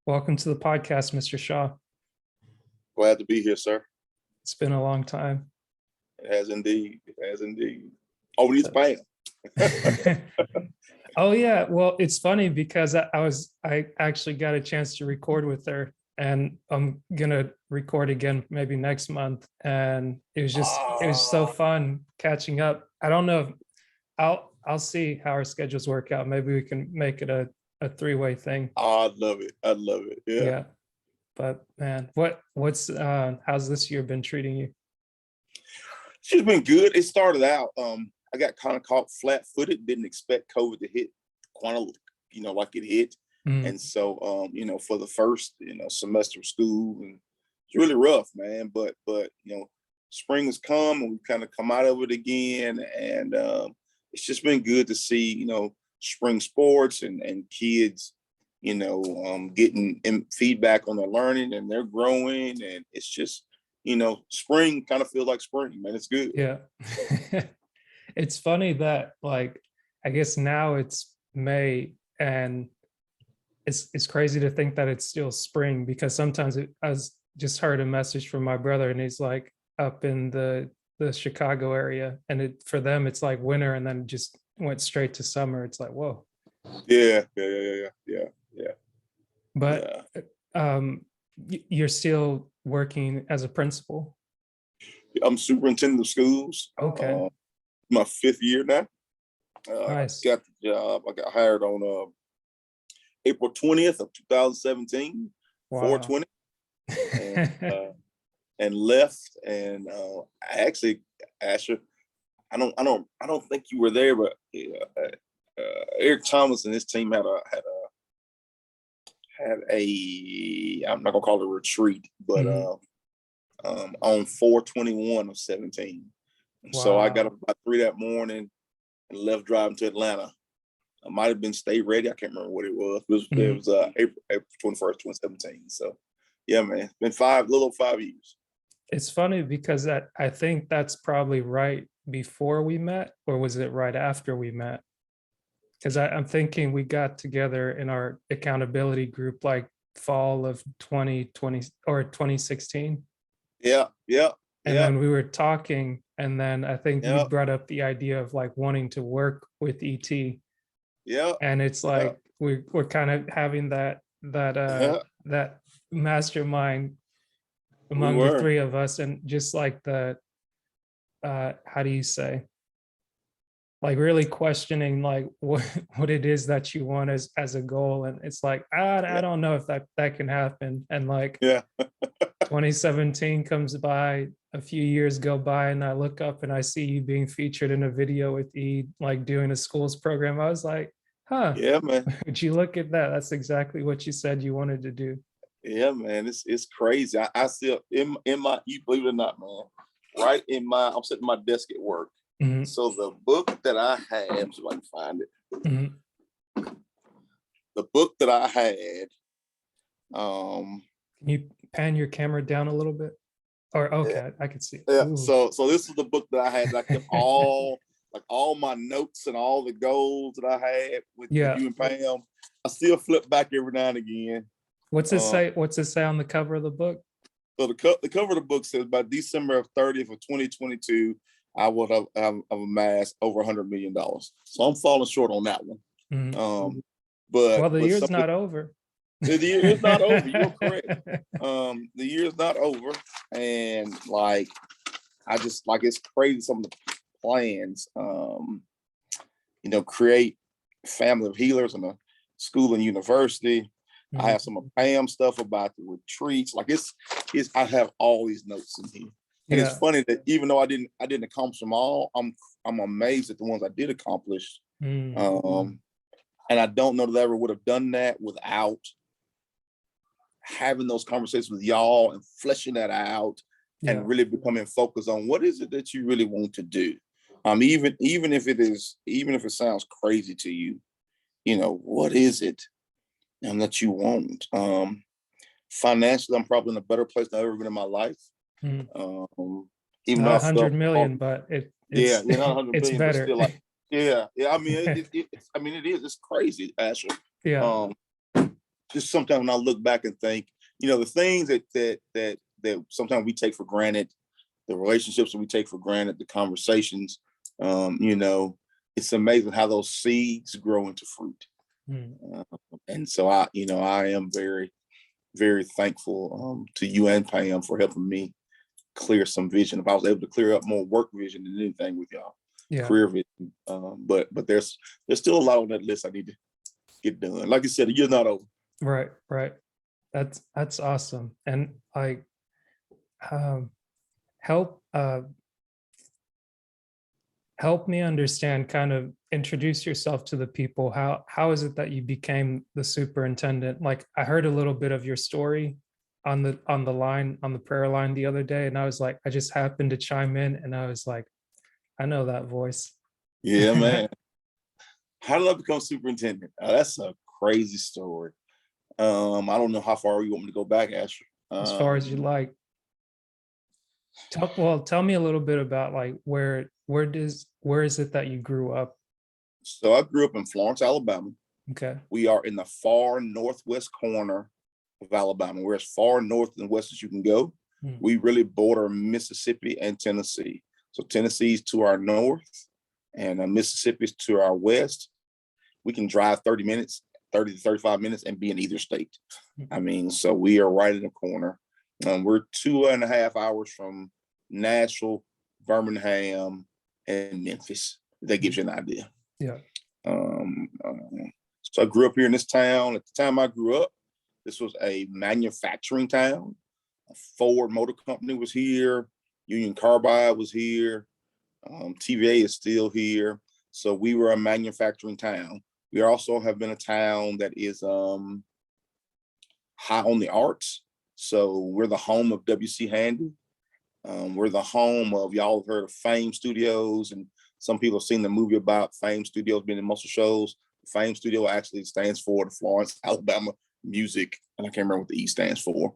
Welcome to the podcast, Mr. Shaw. Glad to be here, sir. It's been a long time. It has indeed. It has indeed. Oh, we need Spam. Oh yeah, well, it's funny because I actually got a chance to record with her, and I'm gonna record again maybe next month. And it was so fun catching up. I don't know if I'll see how our schedules work out. Maybe we can make it a three-way thing. Oh, I'd love it. I'd love it. Yeah. Yeah. But man, what's how's this year been treating you? She's been good. It started out, I got kind of caught flat-footed, didn't expect COVID to hit like it hit. Mm. And so, for the first, semester of school, and it's really rough, man. But spring has come and we kind of come out of it again. And it's just been good to see, spring sports and kids, getting feedback on their learning, and they're growing. And it's just, spring kind of feels like spring, man. It's good. Yeah. It's funny that, like, I guess now it's May, and it's crazy to think that it's still spring, because sometimes I was just heard a message from my brother, and he's like up in the Chicago area, and for them it's like winter, and then just went straight to summer. It's like, whoa. Yeah. But you're still working as a principal? I'm superintendent of schools. Okay. My fifth year now. Nice. Got the job. I got hired on April 20th of 2017, Wow. 420, and left. And actually, Asher, I don't think you were there, but Eric Thomas and his team had a I'm not gonna call it a retreat, but on 4/21 of 17. And so I got up about 3 that morning and left driving to Atlanta. I might have been state ready. I can't remember what it was. It was April 21st, 2017. So yeah, man, it's been little over 5 years. It's funny because I think that's probably right before we met, or was it right after we met? Because I'm thinking we got together in our accountability group like fall of 2020 or 2016. Yeah. And then we were talking, and then I think you brought up the idea of like wanting to work with ET. Yeah. And it's like we're kind of having that mastermind among the three of us, and just like the how do you say, like really questioning like what it is that you want as a goal. And it's like, I don't know if that can happen. And like 2017 comes by, a few years go by, and I look up and I see you being featured in a video with E, like doing a schools program. I was like, huh. Yeah, man. Would you look at that? That's exactly what you said you wanted to do. Yeah, man. It's crazy. I still in my, you believe it or not, man, right in I'm sitting at my desk at work. Mm-hmm. So the book that I have, so I can find it. Mm-hmm. The book that I had. Can you pan your camera down a little bit? Or okay, I can see it. Yeah. So this is the book that I had. I kept all my notes and all the goals that I had with you and Pam. I still flip back every now and again. What's it say? What's it say on the cover of the book? So the cover of the book says, by December 30th of 2022, I will have amassed over $100 million. So I'm falling short on that one. Mm-hmm. But the year's not over. The year is not over. You're correct. The year is not over, and like I just like, it's crazy some of the plans. Create family of healers and a school and university. Mm-hmm. I have some of Pam stuff about the retreats. Like it's I have all these notes in here. And it's funny that even though I didn't accomplish them all, I'm amazed at the ones I did accomplish. Mm-hmm. And I don't know that I ever would have done that without having those conversations with y'all and fleshing that out and really becoming focused on what is it that you really want to do. Even if it sounds crazy to you, what is it that you want? Financially, I'm probably in a better place than I've ever been in my life. Even not 100 million, but it's not 100 it's million, better. But still, like, yeah. I mean, it is. It's crazy, Asher. Yeah. just sometimes when I look back and think, the things that sometimes we take for granted, the relationships that we take for granted, the conversations, it's amazing how those seeds grow into fruit. And so I am very, very thankful to you and Pam for helping me clear some vision. If I was able to clear up more work vision than anything with y'all, career vision. But there's still a lot on that list I need to get done. Like you said, the year's not over. Right. That's awesome. And like, help me understand, kind of introduce yourself to the people. How is it that you became the superintendent? Like, I heard a little bit of your story on the prayer line the other day, and I was like, I just happened to chime in, and I was like, I know that voice. Yeah, man. How did I become superintendent? That's a crazy story. I don't know how far you want me to go back, Asher. As far as you like. Tell me a little bit about like where is it that you grew up? So I grew up in Florence, Alabama. Okay. We are in the far northwest corner of Alabama. We're as far north and west as you can go. We really border Mississippi and Tennessee. So Tennessee's to our north and Mississippi's to our west. We can drive 30 to 35 minutes and be in either state. I mean, so we are right in the corner. We're 2.5 hours from Nashville, Birmingham, and Memphis. That gives you an idea. Yeah. So I grew up here in this town. At the time I grew up, this was a manufacturing town. A Ford Motor Company was here. Union Carbide was here. TVA is still here. So we were a manufacturing town. We also have been a town that is high on the arts. So we're the home of W.C. Handy. We're the home of, y'all have heard of Fame Studios, and some people have seen the movie about Fame Studios being in muscle shows. Fame Studio actually stands for the Florence, Alabama Music, and I can't remember what the E stands for.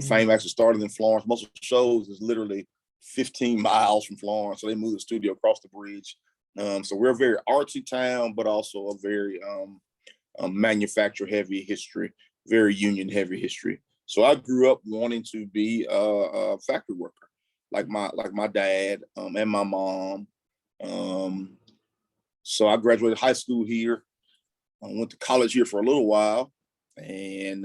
Fame actually started in Florence. Muscle Shows is literally 15 miles from Florence, so they moved the studio across the bridge. So we're a very artsy town, but also a very manufacturer heavy history, very union heavy history. So I grew up wanting to be a factory worker, like my dad and my mom. So I graduated high school here. I went to college here for a little while, and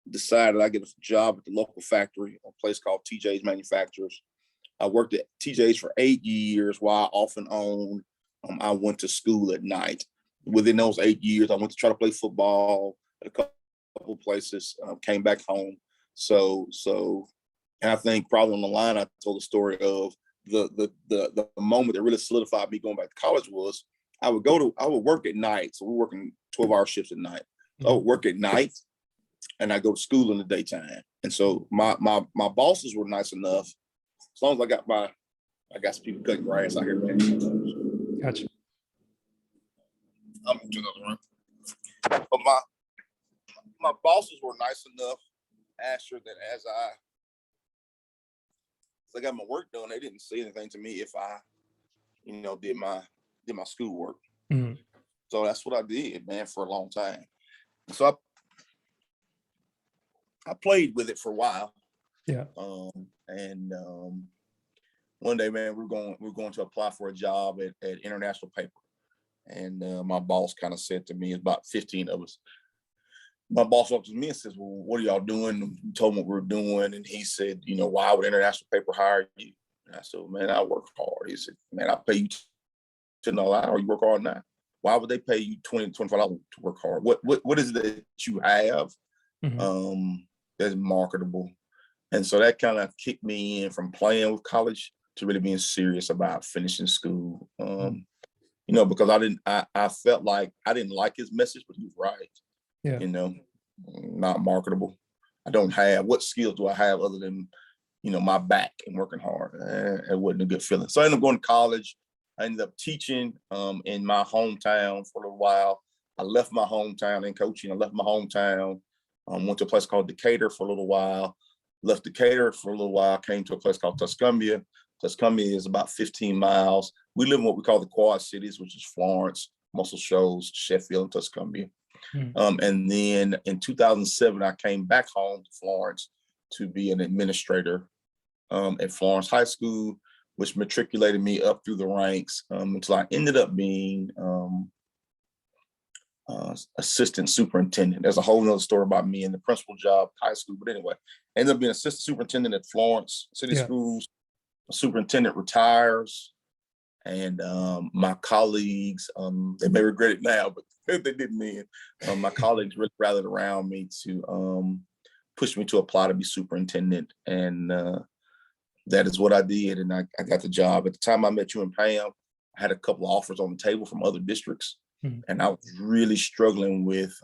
decided I get a job at the local factory, a place called TJ's Manufacturers. I worked at TJ's for 8 years while off and on. I went to school at night. Within those 8 years, I went to try to play football at a couple places, came back home. So and I think probably on the line, I told the story of the moment that really solidified me going back to college was I would work at night. So we're working 12-hour shifts at night. So I would work at night and I go to school in the daytime. And so my bosses were nice enough. As long as I got some people cutting grass out here, man. Gotcha. I'm into another room. But my bosses were nice enough, Asher, that as I got my work done, they didn't say anything to me if I, did my schoolwork. So that's what I did, man, for a long time. So I played with it for a while. Yeah. One day, man, we're going to apply for a job at International Paper. And my boss kind of said to me, it's about 15 of us. My boss walked to me and says, well, what are y'all doing? We told him what we were doing. And he said, why would International Paper hire you? And I said, man, I work hard. He said, man, I pay you $10 an hour. You work hard now. Why would they pay you $20, $25 to work hard? What is it that you have that's marketable? And so that kind of kicked me in from playing with college to really being serious about finishing school. Because I felt like I didn't like his message, but he was right. Yeah. Not marketable. What skills do I have other than, my back and working hard? It wasn't a good feeling. So I ended up going to college. I ended up teaching in my hometown for a little while. I left my hometown in coaching. I left my hometown, went to a place called Decatur for a little while, left Decatur for a little while, came to a place called Tuscumbia. Tuscumbia is about 15 miles. We live in what we call the Quad Cities, which is Florence, Muscle Shoals, Sheffield, and Tuscumbia. Mm. And then in 2007, I came back home to Florence to be an administrator at Florence High School, which matriculated me up through the ranks until I ended up being assistant superintendent. There's a whole nother story about me in the principal job at high school. But anyway, I ended up being assistant superintendent at Florence City Yeah. Schools. The superintendent retires. And my colleagues, they may regret it now, but they didn't then. My colleagues really rallied around me to push me to apply to be superintendent. And that is what I did. And I got the job. At the time I met you and Pam, I had a couple of offers on the table from other districts. Mm. And I was really struggling with,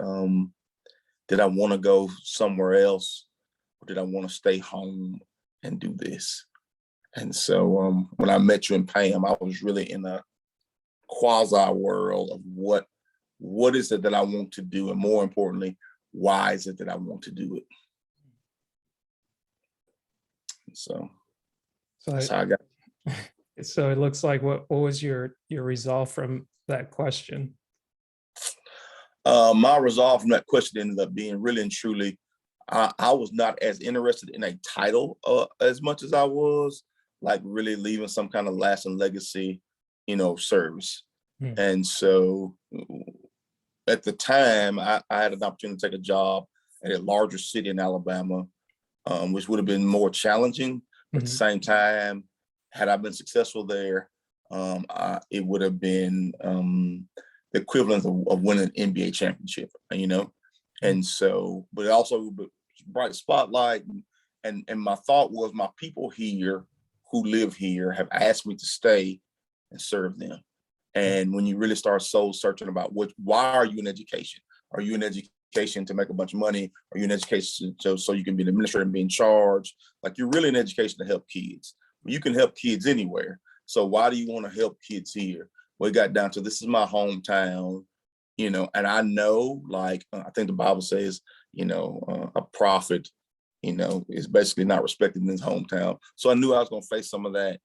did I want to go somewhere else? Or did I want to stay home and do this? And so when I met you and Pam, I was really in a quasi world of what is it that I want to do? And more importantly, why is it that I want to do it? And so that's how I got. So it looks like what was your resolve from that question? My resolve from that question ended up being really and truly, I was not as interested in a title as much as I was like really leaving some kind of lasting legacy, service. Hmm. And so at the time, I had an opportunity to take a job at a larger city in Alabama, which would have been more challenging. But at the same time, had I been successful there, it would have been the equivalent of winning an NBA championship, And so, but also bright spotlight. And my thought was my people here who live here have asked me to stay and serve them. And when you really start soul searching about why are you in education? Are you in education to make a bunch of money? Are you in education so you can be an administrator and be in charge? Like you're really in education to help kids. Well, you can help kids anywhere. So why do you want to help kids here? Well, it got down to this is my hometown, and I know, like I think the Bible says, a prophet is basically not respected in his hometown. So I knew I was going to face some of that,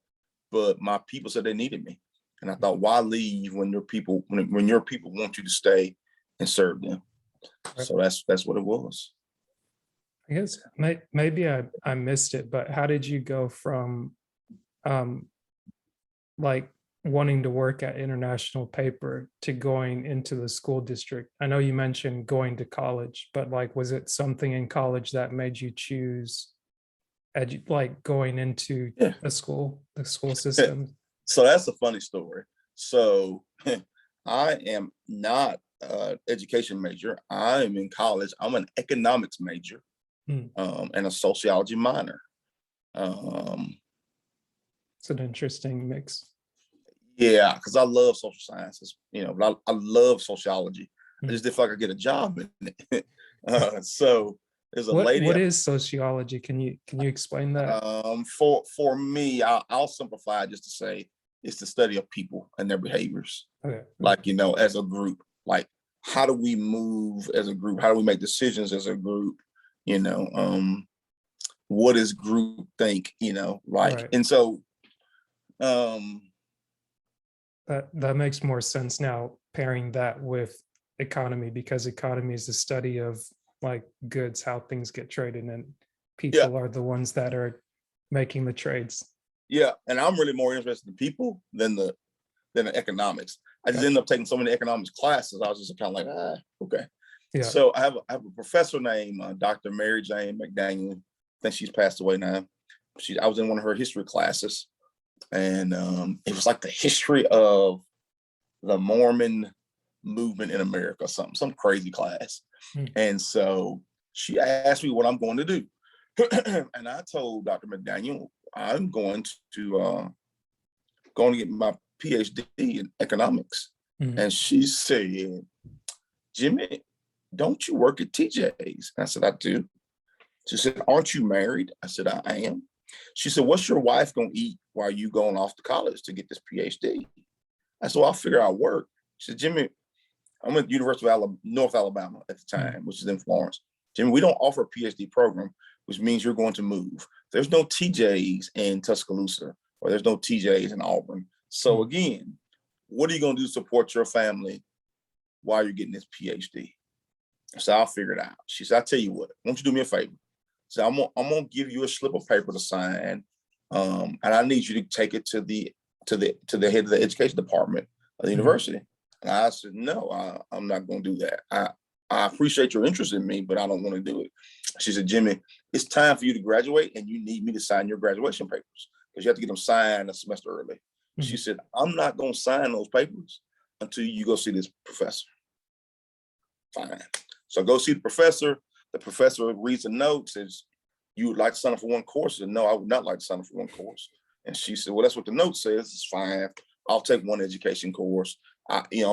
but my people said they needed me. And I thought, why leave when your people want you to stay and serve them? Right. So that's what it was. I guess maybe I missed it, but how did you go from like wanting to work at International Paper to going into the school district? I know you mentioned going to college, but like, was it something in college that made you choose like going into the school system? So that's a funny story. So I am not an education major. I am in college. I'm an economics major and a sociology minor. It's an interesting mix. Yeah, because I love social sciences, but I love sociology. I just didn't feel like I get a job in it. So there's a lady. What is sociology? Can you explain that? For me, I'll simplify it just to say it's the study of people and their behaviors. Okay. Like, as a group, like how do we move as a group? How do we make decisions as a group? What does group think? Right. And so that makes more sense now, pairing that with economy, because economy is the study of like goods, how things get traded, and people are the ones that are making the trades. Yeah, and I'm really more interested in people than the economics. I just ended up taking so many economics classes. I was just kind of like, okay. Yeah. So I have a professor named Dr. Mary Jane McDaniel. I think she's passed away now. I was in one of her history classes, and it was like the history of the Mormon movement in America, some crazy class. And so she asked me what I'm going to do. And I told Dr. McDaniel, I'm going to get my PhD in economics. And she said, Jimmy, don't you work at TJ's? I said, I do. She said, aren't you married? I said, I am. She said, what's your wife going to eat while you going off to college to get this PhD? I said, well, I'll figure out work. She said, Jimmy, I'm at the University of North Alabama at the time, which is in Florence. Jimmy, we don't offer a PhD program, which means you're going to move. There's no TJ's in Tuscaloosa, or there's no TJ's in Auburn. So again, what are you going to do to support your family while you're getting this PhD? So I'll figure it out. She said, I'll tell you what, why don't you do me a favor? So I'm gonna give you a slip of paper to sign. And I need you to take it to the head of the education department of the university. And I said, no, I'm not gonna do that. I appreciate your interest in me, but I don't want to do it. She said, Jimmy, it's time for you to graduate and you need me to sign your graduation papers because you have to get them signed a semester early. She said, I'm not going to sign those papers until you go see this professor. Fine. So go see the professor. The professor reads the notes, says, you would like to sign up for one course? And no, I would not like to sign up for one course. And she said, well, that's what the note says. It's fine. I'll take one education course.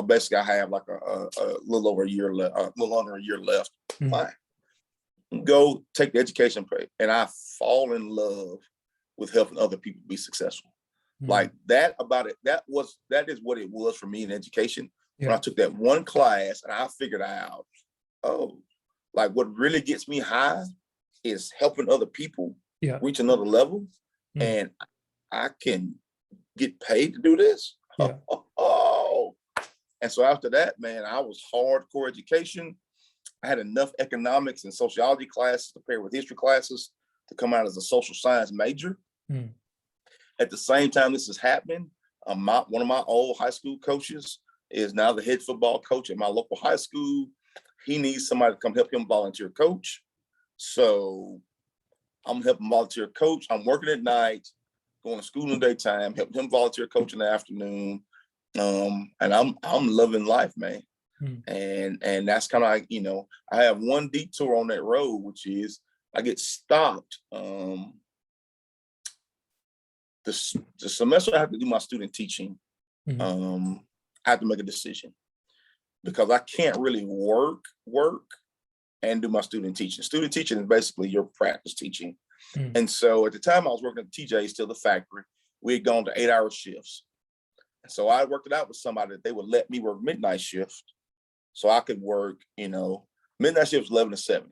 Basically I have like a little over a year left, a little under a year left. Fine. Go take the education pay. And I fall in love with helping other people be successful. Like that about it. That is what it was for me in education. When I took that one class and I figured out, like what really gets me high is helping other people reach another level. And I can get paid to do this. And so after that, man, I was hardcore education. I had enough economics and sociology classes to pair with history classes to come out as a social science major. At the same time this is happening, one of my old high school coaches is now the head football coach at my local high school. He needs somebody to come help him volunteer coach. So I'm helping volunteer coach. I'm working at night, going to school in the daytime, helping him volunteer coach in the afternoon. And I'm loving life, man. And that's kind of like, I have one detour on that road, which is I get stopped. The semester I have to do my student teaching, I have to make a decision because I can't really work and do my student teaching. Student teaching is basically your practice teaching. And so at the time I was working at TJ, still the factory, we had gone to 8-hour shifts. And so I worked it out with somebody that they would let me work midnight shift so I could work, midnight shift was 11 to 7.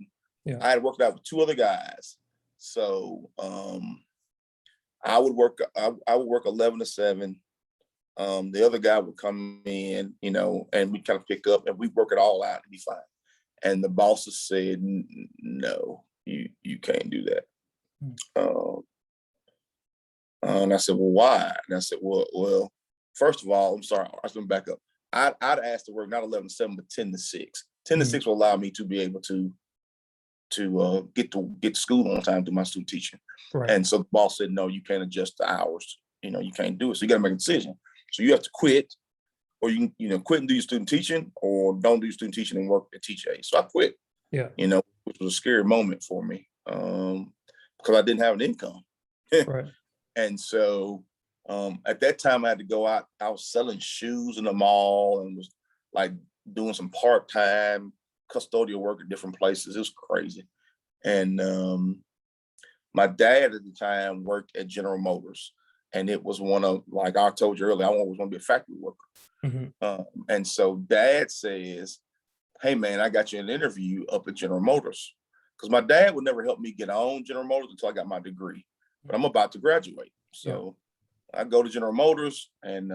I had worked out with 2 other guys. So I would work 11 to 7. The other guy would come in, and we kind of pick up and we work it all out and be fine. And the bosses said, no, you can't do that. And I said, well, why? And I said, well, first of all, I'm sorry, I was going to back up. I'd asked to work not 11 to 7, but 10 to 6. 10 to 6 will allow me to be able to get to school on time to do my student teaching. Right. And so the boss said, no, you can't adjust the hours. You can't do it. So you got to make a decision. So you have to quit, or you quit and do your student teaching, or don't do your student teaching and work at TJ. So I quit. Which was a scary moment for me because I didn't have an income. Right. And so at that time I had to go out. I was selling shoes in the mall and was like doing some part-time custodial work at different places. It was crazy. And my dad at the time worked at General Motors, and it was one of, like I told you earlier, I was going to be a factory worker. And so dad says, hey man, I got you an interview up at General Motors, because my dad would never help me get on General Motors until I got my degree, but I'm about to graduate. So I go to General Motors, and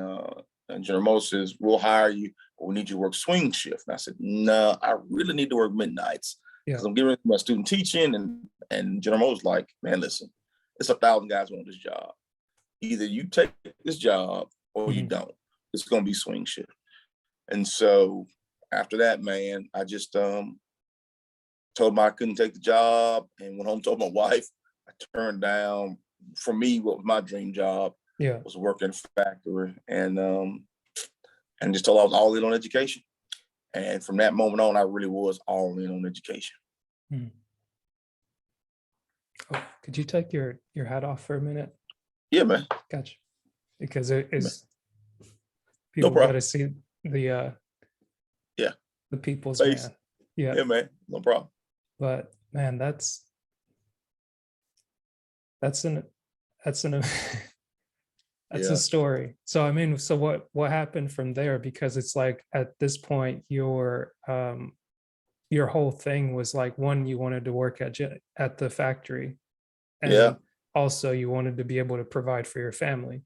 General Motors says, we'll hire you, but we need you to work swing shift. And I said, no, I really need to work midnights because I'm giving my student teaching. And General Motors like, man, listen, it's 1,000 guys who want this job. Either you take this job or you don't. It's going to be swing shift. And so after that, man, I just told him I couldn't take the job and went home and told my wife. I turned down, for me, what was my dream job was working in a factory, and just told I was all in on education. And from that moment on, I really was all in on education. Oh, could you take your hat off for a minute? Yeah, man. Gotcha. Because it's no people got to see the the people's face. Man. Yeah, man. No problem. But man, that's an that's a story. So I mean, so what happened from there? Because it's like at this point, your whole thing was like, one, you wanted to work at the factory, and also you wanted to be able to provide for your family,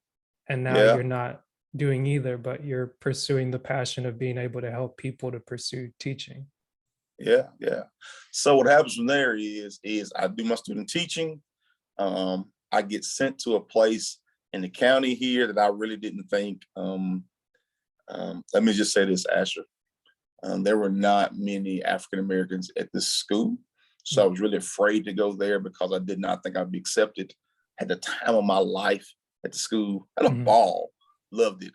and now you're not doing either, but you're pursuing the passion of being able to help people to pursue teaching. Yeah. So what happens from there is I do my student teaching. I get sent to a place in the county here that I really didn't think. Let me just say this, Asher. There were not many African Americans at this school, so I was really afraid to go there because I did not think I'd be accepted. Had the time of my life at the school. Had a ball. Loved it.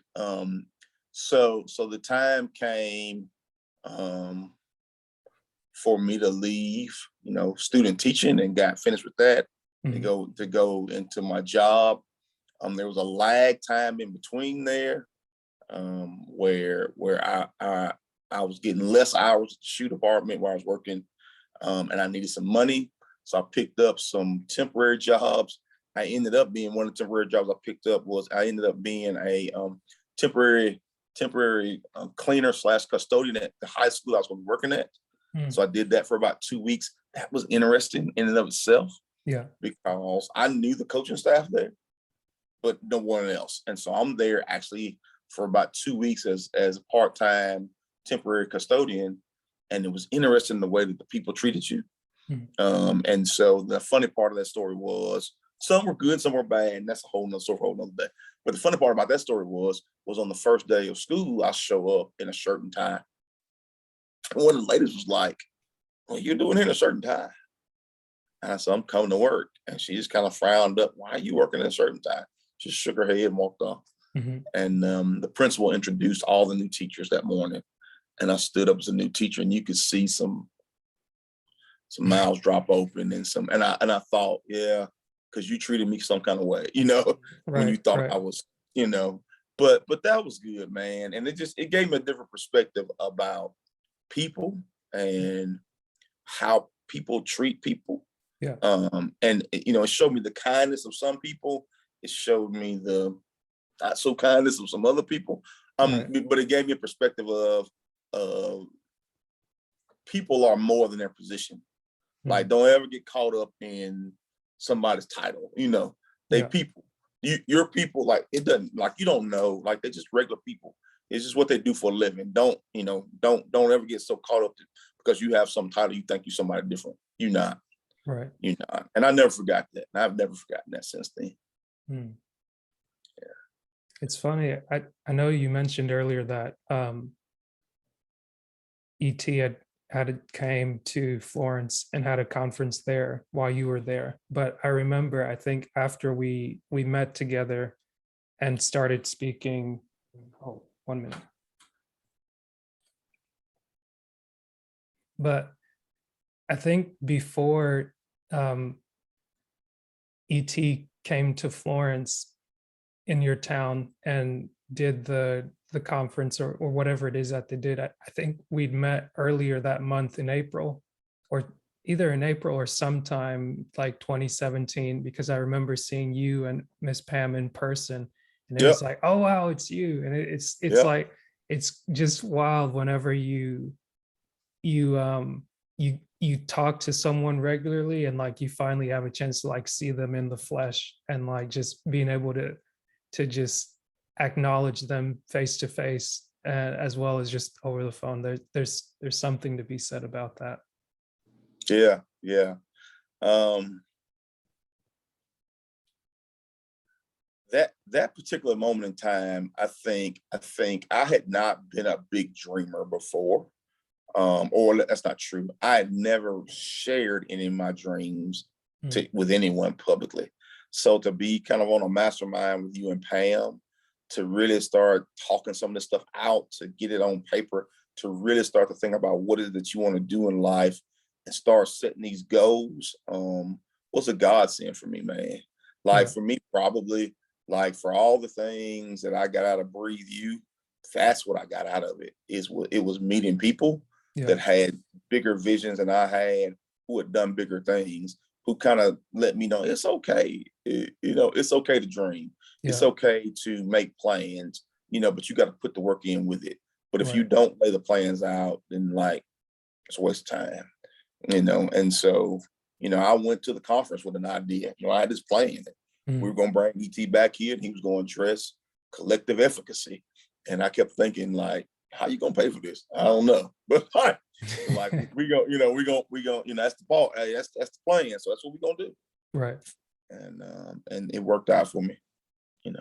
So the time came for me to leave, student teaching, and got finished with that to go into my job. There was a lag time in between there, where I was getting less hours at the shoe department where I was working, and I needed some money, so I picked up some temporary jobs. I ended up being one of the temporary jobs I picked up was I ended up being a temporary cleaner / custodian at the high school I was going to be working at. So I did that for about 2 weeks. That was interesting in and of itself. Yeah. Because I knew the coaching staff there, but no one else. And so I'm there actually for about 2 weeks as a part-time temporary custodian. And it was interesting the way that the people treated you. And so the funny part of that story was some were good, some were bad. And that's a whole nother story for a whole nother day. But the funny part about that story was on the first day of school, I show up in a shirt and tie. And one of the ladies was like, "What you're doing here in a shirt and tie?" And I said, "I'm coming to work." And she just kind of frowned up. "Why are you working in a shirt and tie?" Just shook her head and walked off. And the principal introduced all the new teachers that morning. And I stood up as a new teacher, and you could see some mouths drop open and I thought, yeah, because you treated me some kind of way, when you thought I was, but that was good, man. And it gave me a different perspective about people and how people treat people. Yeah. And it showed me the kindness of some people. It showed me the not so kindness of some other people. But it gave me a perspective of people are more than their position. Like, don't ever get caught up in somebody's title. They people. Your people, like, it doesn't, like, you don't know, like, they're just regular people. It's just what they do for a living. Don't ever get so caught up because you have some title, you think you're somebody different. You're not. Right. You're not. And I never forgot that. And I've never forgotten that since then. Yeah. It's funny. I know you mentioned earlier that ET came to Florence and had a conference there while you were there. But I remember, I think after we met together and started speaking, 1 minute. But I think before ET came to Florence in your town and did the conference or whatever it is that they did, I think we'd met earlier that month in April, or either in April or sometime like 2017, because I remember seeing you and Miss Pam in person, and it was like, oh wow, it's you. And it's like, it's just wild whenever you talk to someone regularly and like you finally have a chance to like see them in the flesh, and like just being able to just acknowledge them face to face, as well as just over the phone. There's something to be said about that. Yeah. That particular moment in time, I think I had not been a big dreamer before. Or that's not true. I had never shared any of my dreams with anyone publicly. So to be kind of on a mastermind with you and Pam, to really start talking some of this stuff out, to get it on paper, to really start to think about what is it that you want to do in life and start setting these goals, was a godsend for me, man. Like for me, probably, like for all the things that I got out of Breathe You, that's what I got out of it. It was meeting people that had bigger visions than I had, who had done bigger things, who kind of let me know it's okay. It's okay to dream. It's okay to make plans, but you got to put the work in with it. But if you don't lay the plans out, then like it's a waste of time, And so, I went to the conference with an idea. I had this plan. We were going to bring ET back here, and he was going to address collective efficacy. And I kept thinking, like, how you going to pay for this? I don't know. But So like we go, that's the ball. Hey, that's the plan. So that's what we're gonna do. Right. And it worked out for me, you know.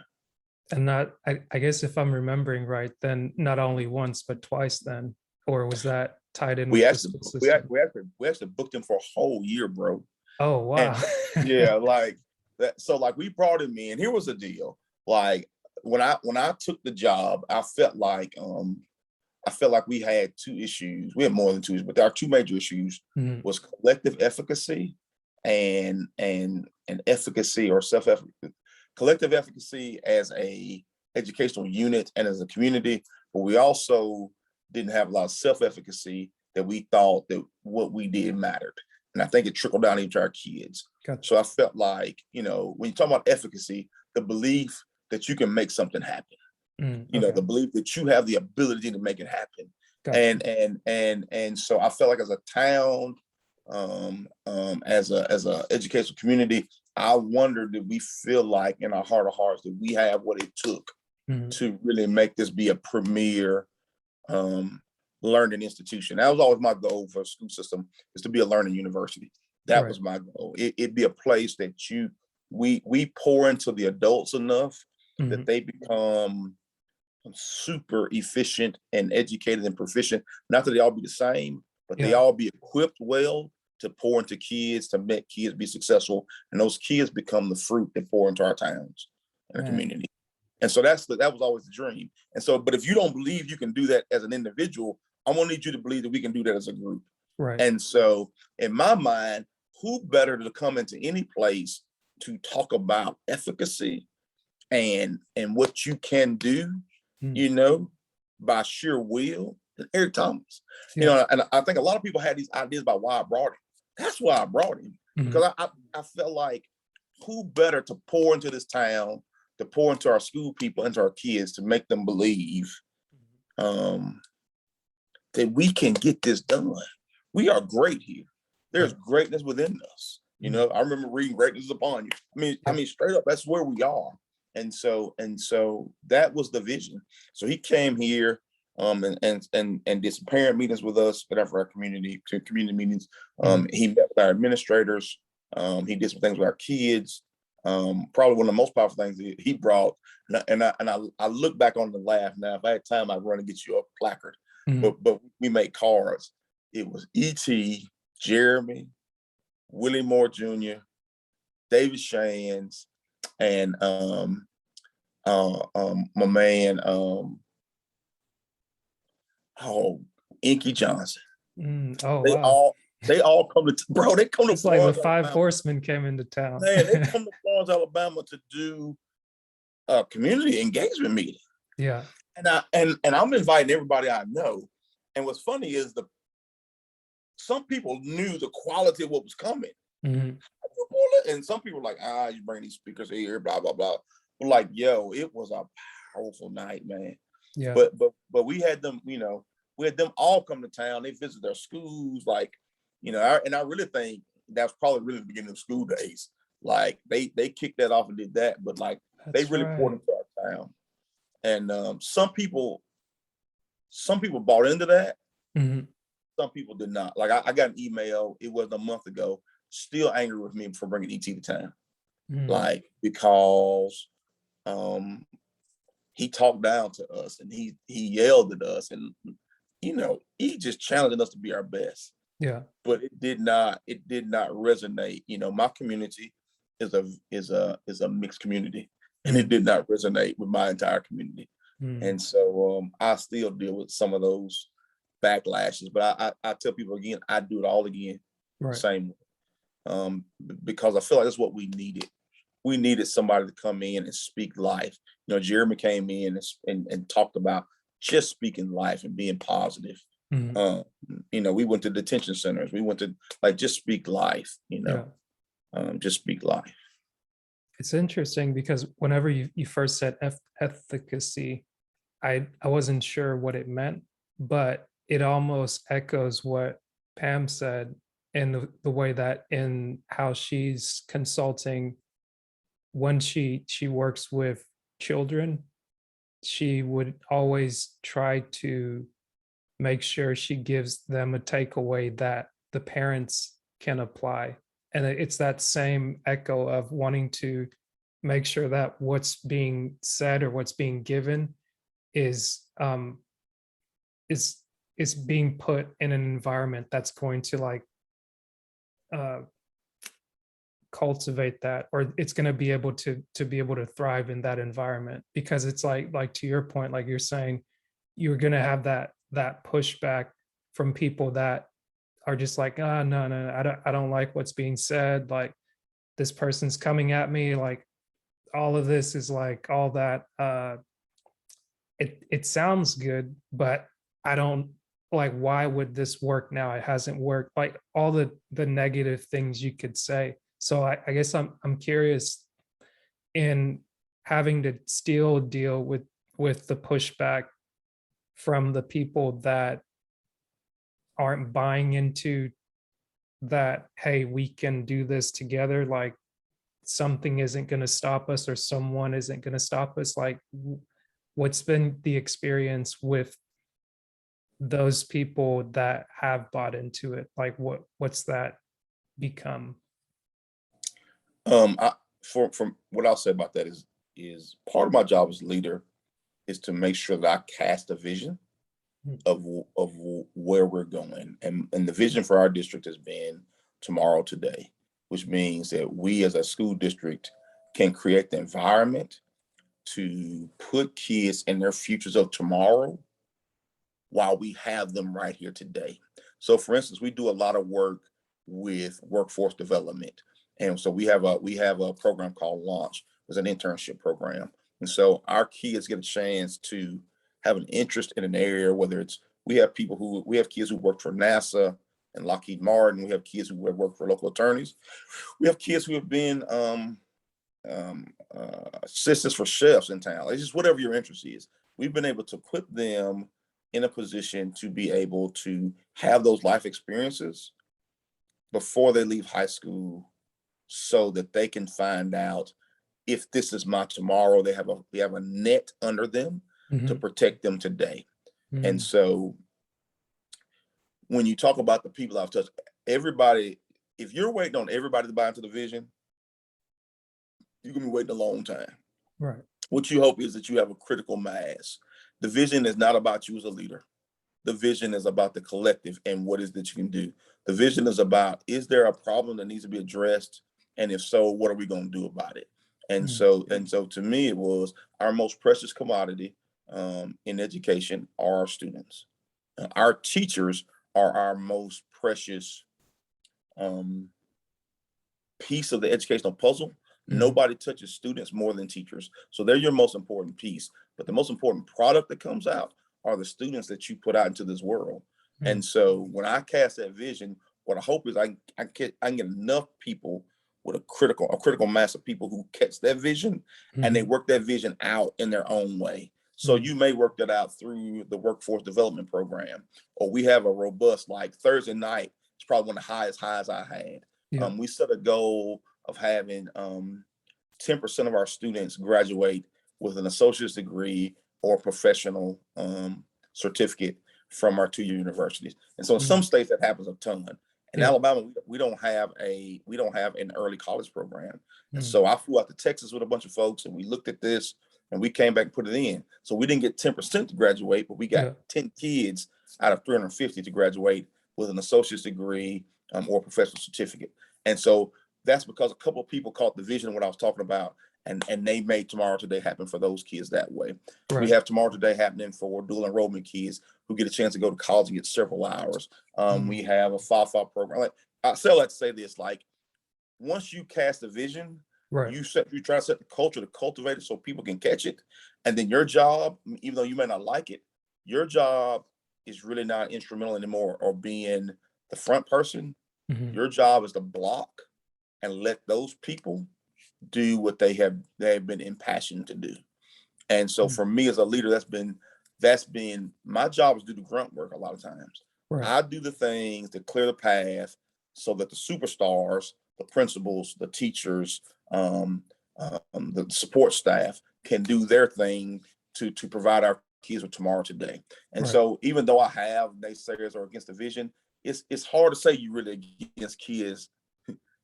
And not, I guess if I'm remembering right, then not only once, but twice then, or was that tied in We with the actually school we system? act- we actually booked him for a whole year, bro. Oh, And wow. yeah, like that. So like we brought him in. Here was the deal. Like when I took the job, I felt like we had two issues. We had more than two, but our two major issues Mhm. was collective efficacy and efficacy or self-efficacy. Collective efficacy as a educational unit and as a community, but we also didn't have a lot of self-efficacy that we thought that what we did mattered. And I think it trickled down into our kids. Gotcha. So I felt like, when you talk about efficacy, the belief that you can make something happen, Okay. the belief that you have the ability to make it happen. Gotcha. And so I felt like as a town, as a educational community, I wondered, did we feel like in our heart of hearts that we have what it took Mhm. to really make this be a premier learning institution? That was always my goal for a school system, is to be a learning university. That Right. was my goal. It'd be a place that we pour into the adults enough that Mhm. they become super efficient and educated and proficient. Not that they all be the same, but they Yeah. all be equipped well to pour into kids, to make kids be successful, and those kids become the fruit that pour into our towns and our Man. community. And so that was always the dream. And so, but if you don't believe you can do that as an individual, I'm gonna need you to believe that we can do that as a group. Right. And so, in my mind, who better to come into any place to talk about efficacy and what you can do, Mm. by sheer will, than Eric Thomas. Yeah. And I think a lot of people had these ideas about why I brought him. That's why I brought him, Mhm. because I felt like, who better to pour into this town, to pour into our school people, into our kids, to make them believe um, that we can get this done. We are great here. There's Right. greatness within us. Mhm. I remember reading "Greatness is Upon You." I Yeah. mean, straight up, that's where we are. And so that was the vision. So he came here, and did some parent meetings with us, whatever, our community meetings. Mhm. He met with our administrators. He did some things with our kids. Probably one of the most powerful things he brought. And I look back on the laugh now. If I had time, I'd run and get you a placard. Mhm. But we made cards. It was E.T., Jeremy, Willie Moore Jr., David Shands, and my man, Inky Johnson. Oh, They wow. all they all come to bro. They come to It's like the Florence, five Alabama. horsemen came into town. Man, they come to Florence, Alabama to do a community engagement meeting. Yeah. And I'm inviting everybody I know. And what's funny is some people knew the quality of what was coming. Mhm. And some people were like, you bring these speakers here, blah, blah, blah. But like, yo, it was a powerful night, man. Yeah. But we had them, we had them all come to town. They visit their schools, and I really think that's probably really the beginning of school days. Like they kicked that off and did that, but like they That's really poured right. into our town. And some people bought into that. Mhm. Some people did not. Like I got an email, it wasn't a month ago, still angry with me for bringing ET to town. Mhm. Like, because he talked down to us and he yelled at us, and he just challenging us to be our best. Yeah. But it did not resonate. My community is a mixed community, and it Mhm. did not resonate with my entire community. Mhm. And so I still deal with some of those backlashes, but I tell people again, I do it all again, Right. same way. Because I feel like that's what we needed. We needed somebody to come in and speak life. Jeremy came in and talked about just speaking life and being positive. Mhm. We went to detention centers. We went to just speak life, Yeah. just speak life. It's interesting because whenever you first said efficacy, I wasn't sure what it meant, but it almost echoes what Pam said in the way that in how she's consulting when she works with children, she would always try to make sure she gives them a takeaway that the parents can apply. And it's that same echo of wanting to make sure that what's being said or what's being given is is is being put in an environment that's going to like uh, cultivate that, or it's going to be able to be able to thrive in that environment. Because it's like to your point, like you're saying, you're going to have that pushback from people that are just like, ah, no, no, no, I don't like what's being said. Like this person's coming at me. Like all of this is like all that. It sounds good, but I don't like. Why would this work now? It hasn't worked. Like all the negative things you could say. So I guess I'm curious in having to still deal with the pushback from the people that aren't buying into that, hey, we can do this together, like something isn't going to stop us or someone isn't going to stop us. Like what's been the experience with those people that have bought into it? Like what's that become? I, from what I'll say about that is part of my job as leader is to make sure that I cast a vision of where we're going, and the vision for our district has been tomorrow today, which means that we as a school district can create the environment to put kids in their futures of tomorrow while we have them right here today. So for instance, we do a lot of work with workforce development. And so we have a program called Launch. It's an internship program. And so our kids get a chance to have an interest in an area, whether it's we have kids who work for NASA and Lockheed Martin. We have kids who have worked for local attorneys. We have kids who have been assistants for chefs in town. It's just whatever your interest is. We've been able to put them in a position to be able to have those life experiences before they leave high school, so that they can find out if this is my tomorrow. They have a net under them to Mhm. protect them today. And Mhm. so when you talk about the people I've touched, everybody, if you're waiting on everybody to buy into the vision, you're gonna be waiting a long time. Right. What you hope is that you have a critical mass. The vision is not about you as a leader. The vision is about the collective and what is that you can do. The vision is about, is there a problem that needs to be addressed? And if so, what are we going to do about it? Mhm. And so to me, it was our most precious commodity in education are our students. Our teachers are our most precious um, piece of the educational puzzle. Mhm. Nobody touches students more than teachers. So they're your most important piece. But the most important product that comes out are the students that you put out into this world. Mhm. And so when I cast that vision, what I hope is I can get enough people with a critical mass of people who catch that vision and they Mhm. work that vision out in their own way. So Mhm. you may work that out through the workforce development program, or we have a robust, like Thursday night, it's probably one of the highest highs I had. Yeah. We set a goal of having 10% of our students graduate with an associate's degree or professional certificate from our two-year universities. And so in some Mhm. states that happens a ton. In Yeah. Alabama, we don't have an early college program. And Mhm. so I flew out to Texas with a bunch of folks and we looked at this and we came back and put it in. So we didn't get 10% to graduate, but we got Yeah. 10 kids out of 350 to graduate with an associate's degree or professional certificate. And so that's because a couple of people caught the vision of what I was talking about, and they made Tomorrow Today happen for those kids that way. We Right. have Tomorrow Today happening for dual enrollment kids who get a chance to go to college and get several hours. Mhm. We have a FAFA program. Like I still like to say this, like once you cast a vision, Right. you try to set the culture to cultivate it so people can catch it. And then your job, even though you may not like it, your job is really not instrumental anymore or being the front person. Mhm. Your job is to block and let those people do what they have been impassioned to do. And so Mhm. for me as a leader, that's been my job is to do the grunt work a lot of times. Right. I do the things that clear the path so that the superstars, the principals, the teachers, the support staff can do their thing to provide our kids of tomorrow today. And Right. so even though I have naysayers or against the vision, it's hard to say you really against kids.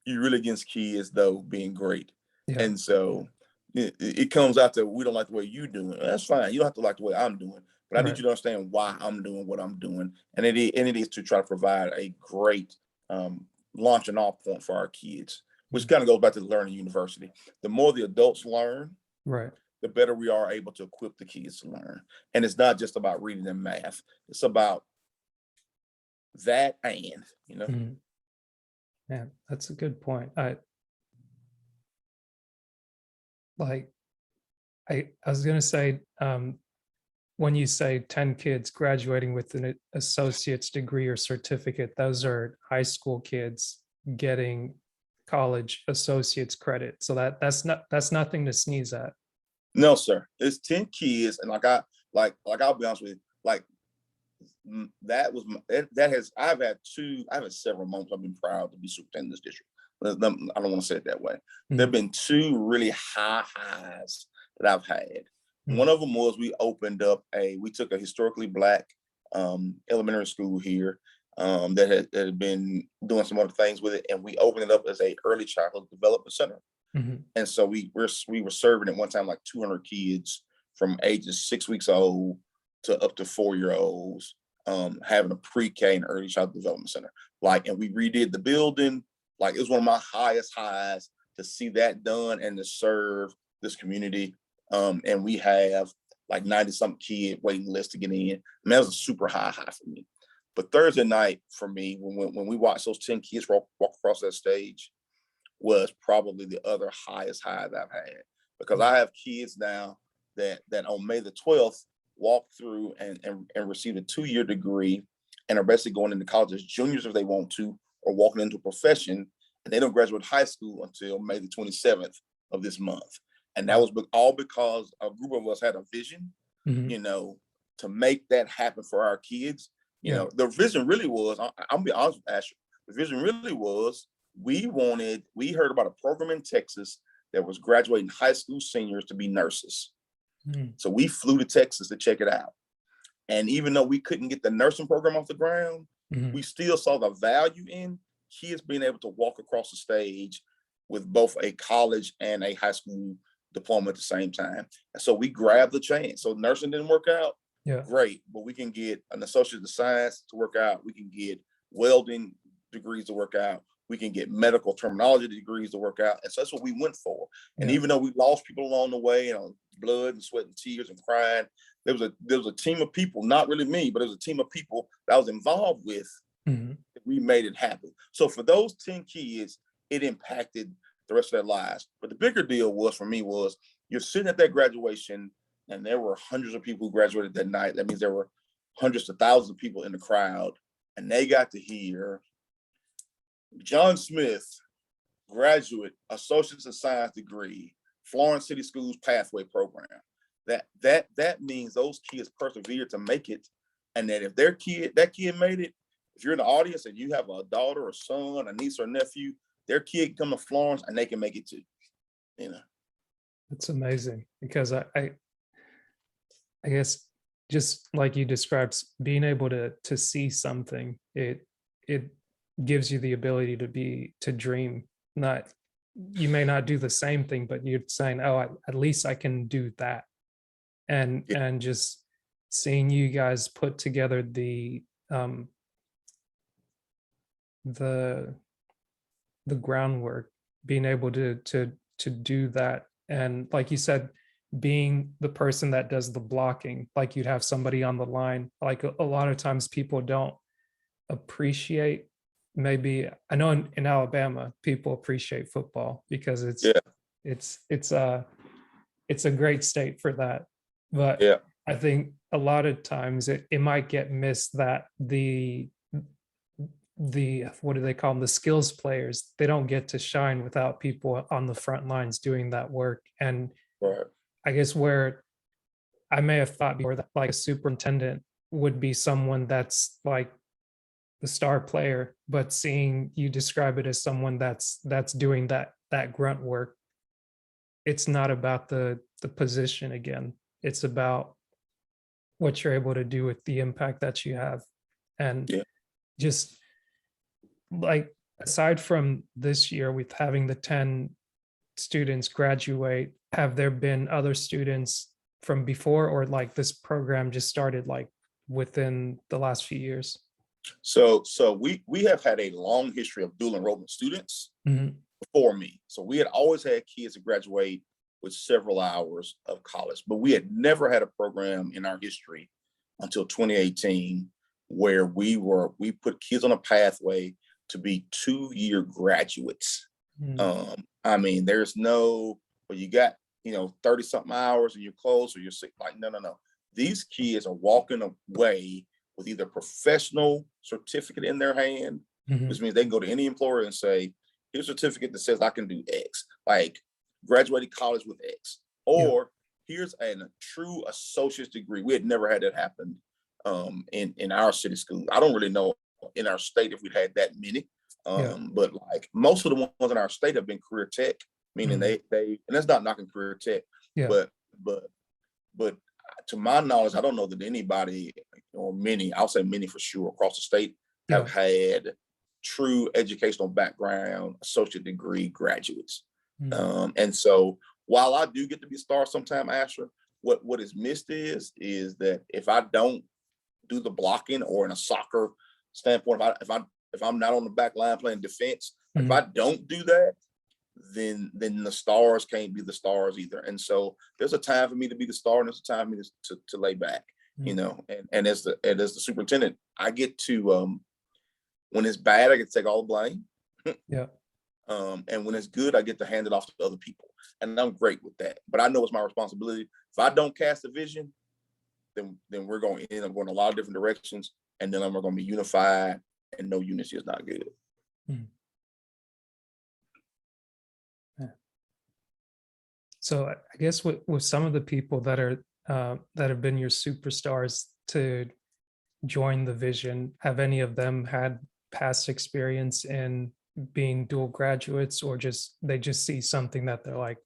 You really against kids though being great. Yeah. And so it comes out that we don't like the way you doing it. That's fine. You don't have to like the way I'm doing, but I need Right. you to understand why I'm doing what I'm doing. And it is to try to provide a great launching off point for our kids, which Mm. kind of goes back to the learning university. The more the adults learn, Right. the better we are able to equip the kids to learn. And it's not just about reading and math. It's about that and. Mhm. Man, that's a good point. Like I was gonna say, when you say 10 kids graduating with an associate's degree or certificate, those are high school kids getting college associate's credit. So that's nothing to sneeze at. No, sir. It's 10 kids, and like I'll be honest with you, like that was that has I've had several moments I've been proud to be superintendent in this district. I don't want to say it that way. There have Mhm. been two really high highs that I've had. One Mhm. of them was we took a historically black elementary school here that had been doing some other things with it, and we opened it up as a early childhood development center. Mhm. And so we were serving at one time like 200 kids from ages 6 weeks old to up to 4 year olds, having a pre-K and early child development center. And we redid the building. Like, it was one of my highest highs to see that done and to serve this community. And we have like 90 something kid waiting list to get in. And that was a super high for me. But Thursday night for me, when we watched those 10 kids walk across that stage, was probably the other highest high that I've had, because I have kids now that on May the 12th walk through and receive a 2 year degree and are basically going into college as juniors if they want to, or walking into a profession, and they don't graduate high school until May the 27th of this month. And that Wow. was all because a group of us had a vision, Mhm. you know, to make that happen for our kids. Yeah. The vision really was, I'm gonna be honest with Asher, the vision really was we heard about a program in Texas that was graduating high school seniors to be nurses. Mhm. So we flew to Texas to check it out. And even though we couldn't get the nursing program off the ground, Mhm. we still saw the value in kids being able to walk across the stage with both a college and a high school diploma at the same time. And so we grabbed the chance. So nursing didn't work out, Yeah. great, but we can get an associate of science to work out. We can get welding degrees to work out. We can get medical terminology degrees to work out. And so that's what we went for. And Yeah. even though we lost people along the way, blood and sweat and tears and crying, there was a team of people, not really me, but it was a team of people that I was involved with. Mhm. We made it happen. So for those 10 kids, it impacted the rest of their lives. But the bigger deal was for me was you're sitting at that graduation, and there were hundreds of people who graduated that night. That means there were hundreds of thousands of people in the crowd, and they got to hear John Smith, graduate, associate's of science degree, Florence City Schools pathway program. That means those kids persevered to make it, and that if that kid made it, if you're in the audience and you have a daughter or son, a niece or nephew, their kid can come to Florence and they can make it too. You know. That's amazing because I guess just like you described, being able to see something, it gives you the ability to dream. Not You may not do the same thing, but you're saying, "Oh, at least I can do that." Yeah. And just seeing you guys put together um the the groundwork, being able to do that, and like you said, being the person that does the blocking, like you'd have somebody on the line. Like a lot of times people don't appreciate, maybe I know in Alabama people appreciate football because Yeah. it's it's a it's a great state for that. But Yeah. I think a lot of times it might get missed that the what do they call them, the skills players, they don't get to shine without people on the front lines doing that work. And Right. I guess where I may have thought before that like a superintendent would be someone that's like the star player, but seeing you describe it as someone that's doing that grunt work, it's not about the position again. It's about what you're able to do with the impact that you have. And Yeah. just like, aside from this year with having the 10 students graduate, have there been other students from before, or like this program just started like within the last few years? So we have had a long history of dual enrollment students Mhm. before me. So we had always had kids that graduate with several hours of college, but we had never had a program in our history until 2018 where we put kids on a pathway to be 2-year graduates. Mm. I mean, there's no, well, you got, 30 something hours and you're close or you're sick. Like, no, no, no. These kids are walking away with either professional certificate in their hand, Mhm. which means they can go to any employer and say, here's a certificate that says I can do X, like graduated college with X, Yeah. or here's a true associate's degree. We had never had that happen in our city school. I don't really know in our state if we'd had that many, Yeah. but like most of the ones in our state have been career tech, meaning Mhm. they and that's not knocking career tech, Yeah. but but but to my knowledge, I don't know that anybody or many, I'll say many for sure, across the state have Yeah. had true educational background, associate degree graduates. Mm. And so while I do get to be a star sometime, Asher, what is missed is that if I don't do the blocking, or in a soccer standpoint, if I'm not on the back line playing defense, if I Mhm. don't do that, then the stars can't be the stars either. And so there's a time for me to be the star, and there's a time for me to lay back, Mm. and as the superintendent, I get to when it's bad, I get to take all the blame. Yeah. And when it's good, I get to hand it off to other people. And I'm great with that. But I know it's my responsibility. If I don't cast a vision, then we're going to end up going a lot of different directions. And then we're going to be unified, and no unity is not good. Mm. Yeah. So I guess with some of the people that are that have been your superstars to join the vision, have any of them had past experience in being dual graduates, or just they just see something that they're like,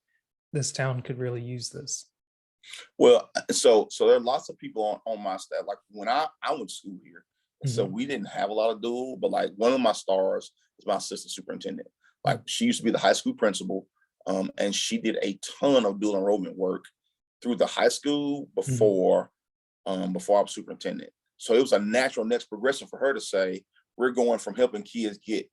this town could really use this? Well, so there are lots of people on my staff. Like when I went to school here, so Mhm. we didn't have a lot of dual, but like one of my stars is my assistant superintendent. Like Mm. she used to be the high school principal, and she did a ton of dual enrollment work through the high school Mhm. before I was superintendent. So it was a natural next progression for her to say, we're going from helping kids get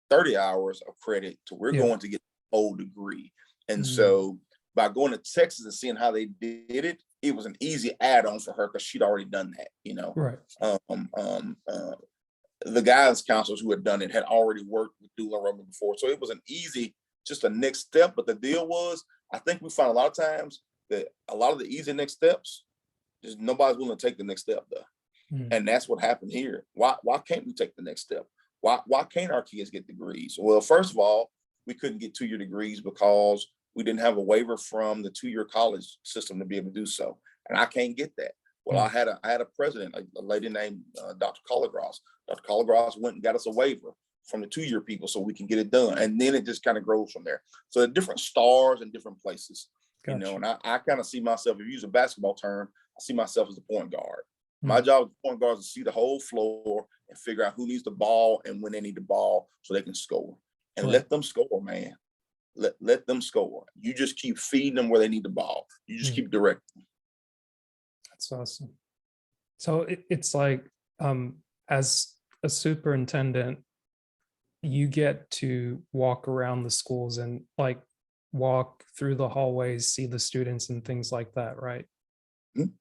30 hours of credit to we're Yeah. going to get a whole degree. And Mm. so by going to Texas and seeing how they did it, it was an easy add-on for her because she'd already done that. Right. Um, um, uh, the guidance counselors who had done it had already worked with dual enrollment before. So it was an easy, just a next step. But the deal was, I think we find a lot of times that a lot of the easy next steps, just nobody's willing to take the next step though. Mm. And that's what happened here. Why can't we take the next step? Why can't our kids get degrees? Well, first of all, we couldn't get 2-year degrees because we didn't have a waiver from the 2-year college system to be able to do so. And I can't get that. Well, I Mm. had a president, a lady named Dr. Collegras. Dr. Collegras went and got us a waiver from the 2-year people so we can get it done. And then it just kind of grows from there. So the different stars in different places, Gotcha. and I kind of see myself, if you use a basketball term, I see myself as a point guard. My Mm. job as a point guard is to see the whole floor and figure out who needs the ball and when they need the ball so they can score. And Right. let them score, man. Let them score. You just keep feeding them where they need the ball. You just Mm. keep directing. That's awesome. So it's like, as a superintendent, you get to walk around the schools and like walk through the hallways, see the students and things like that, right? Mhm.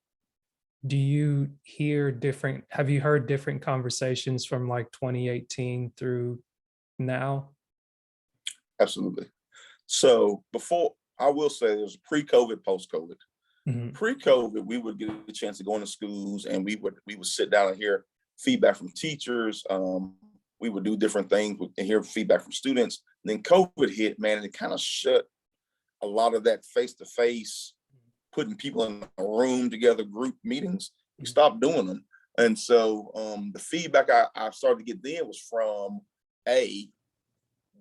Do you hear different, have you heard different conversations from like 2018 through now? Absolutely. So before, I will say there's pre-COVID, post-COVID. Mhm. Pre-COVID, we would get a chance to go into schools and we would sit down and hear feedback from teachers. We would do different things and hear feedback from students. And then COVID hit, man, and it kind of shut a lot of that face-to-face, putting people in a room together, group meetings. We Mhm. stopped doing them. And so the feedback I started to get then was from A,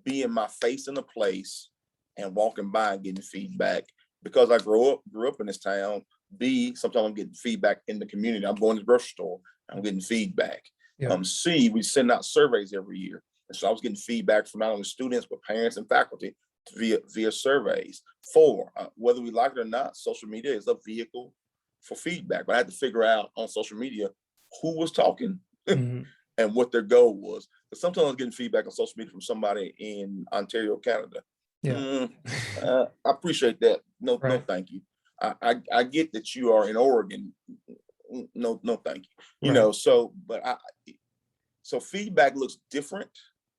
being my face in a place and walking by and getting feedback. Because I grew up in this town, B, sometimes I'm getting feedback in the community. I'm going to the grocery store, I'm getting feedback. Yeah. C, we send out surveys every year. And so I was getting feedback from not only students, but parents and faculty via surveys. 4, whether we like it or not, social media is a vehicle for feedback. But I had to figure out on social media who was talking Mhm. and what their goal was. But sometimes I was getting feedback on social media from somebody in Ontario, Canada. Yeah. I appreciate that. No, Right. thank you. I get that you are in Oregon. No, thank you. Right. So feedback looks different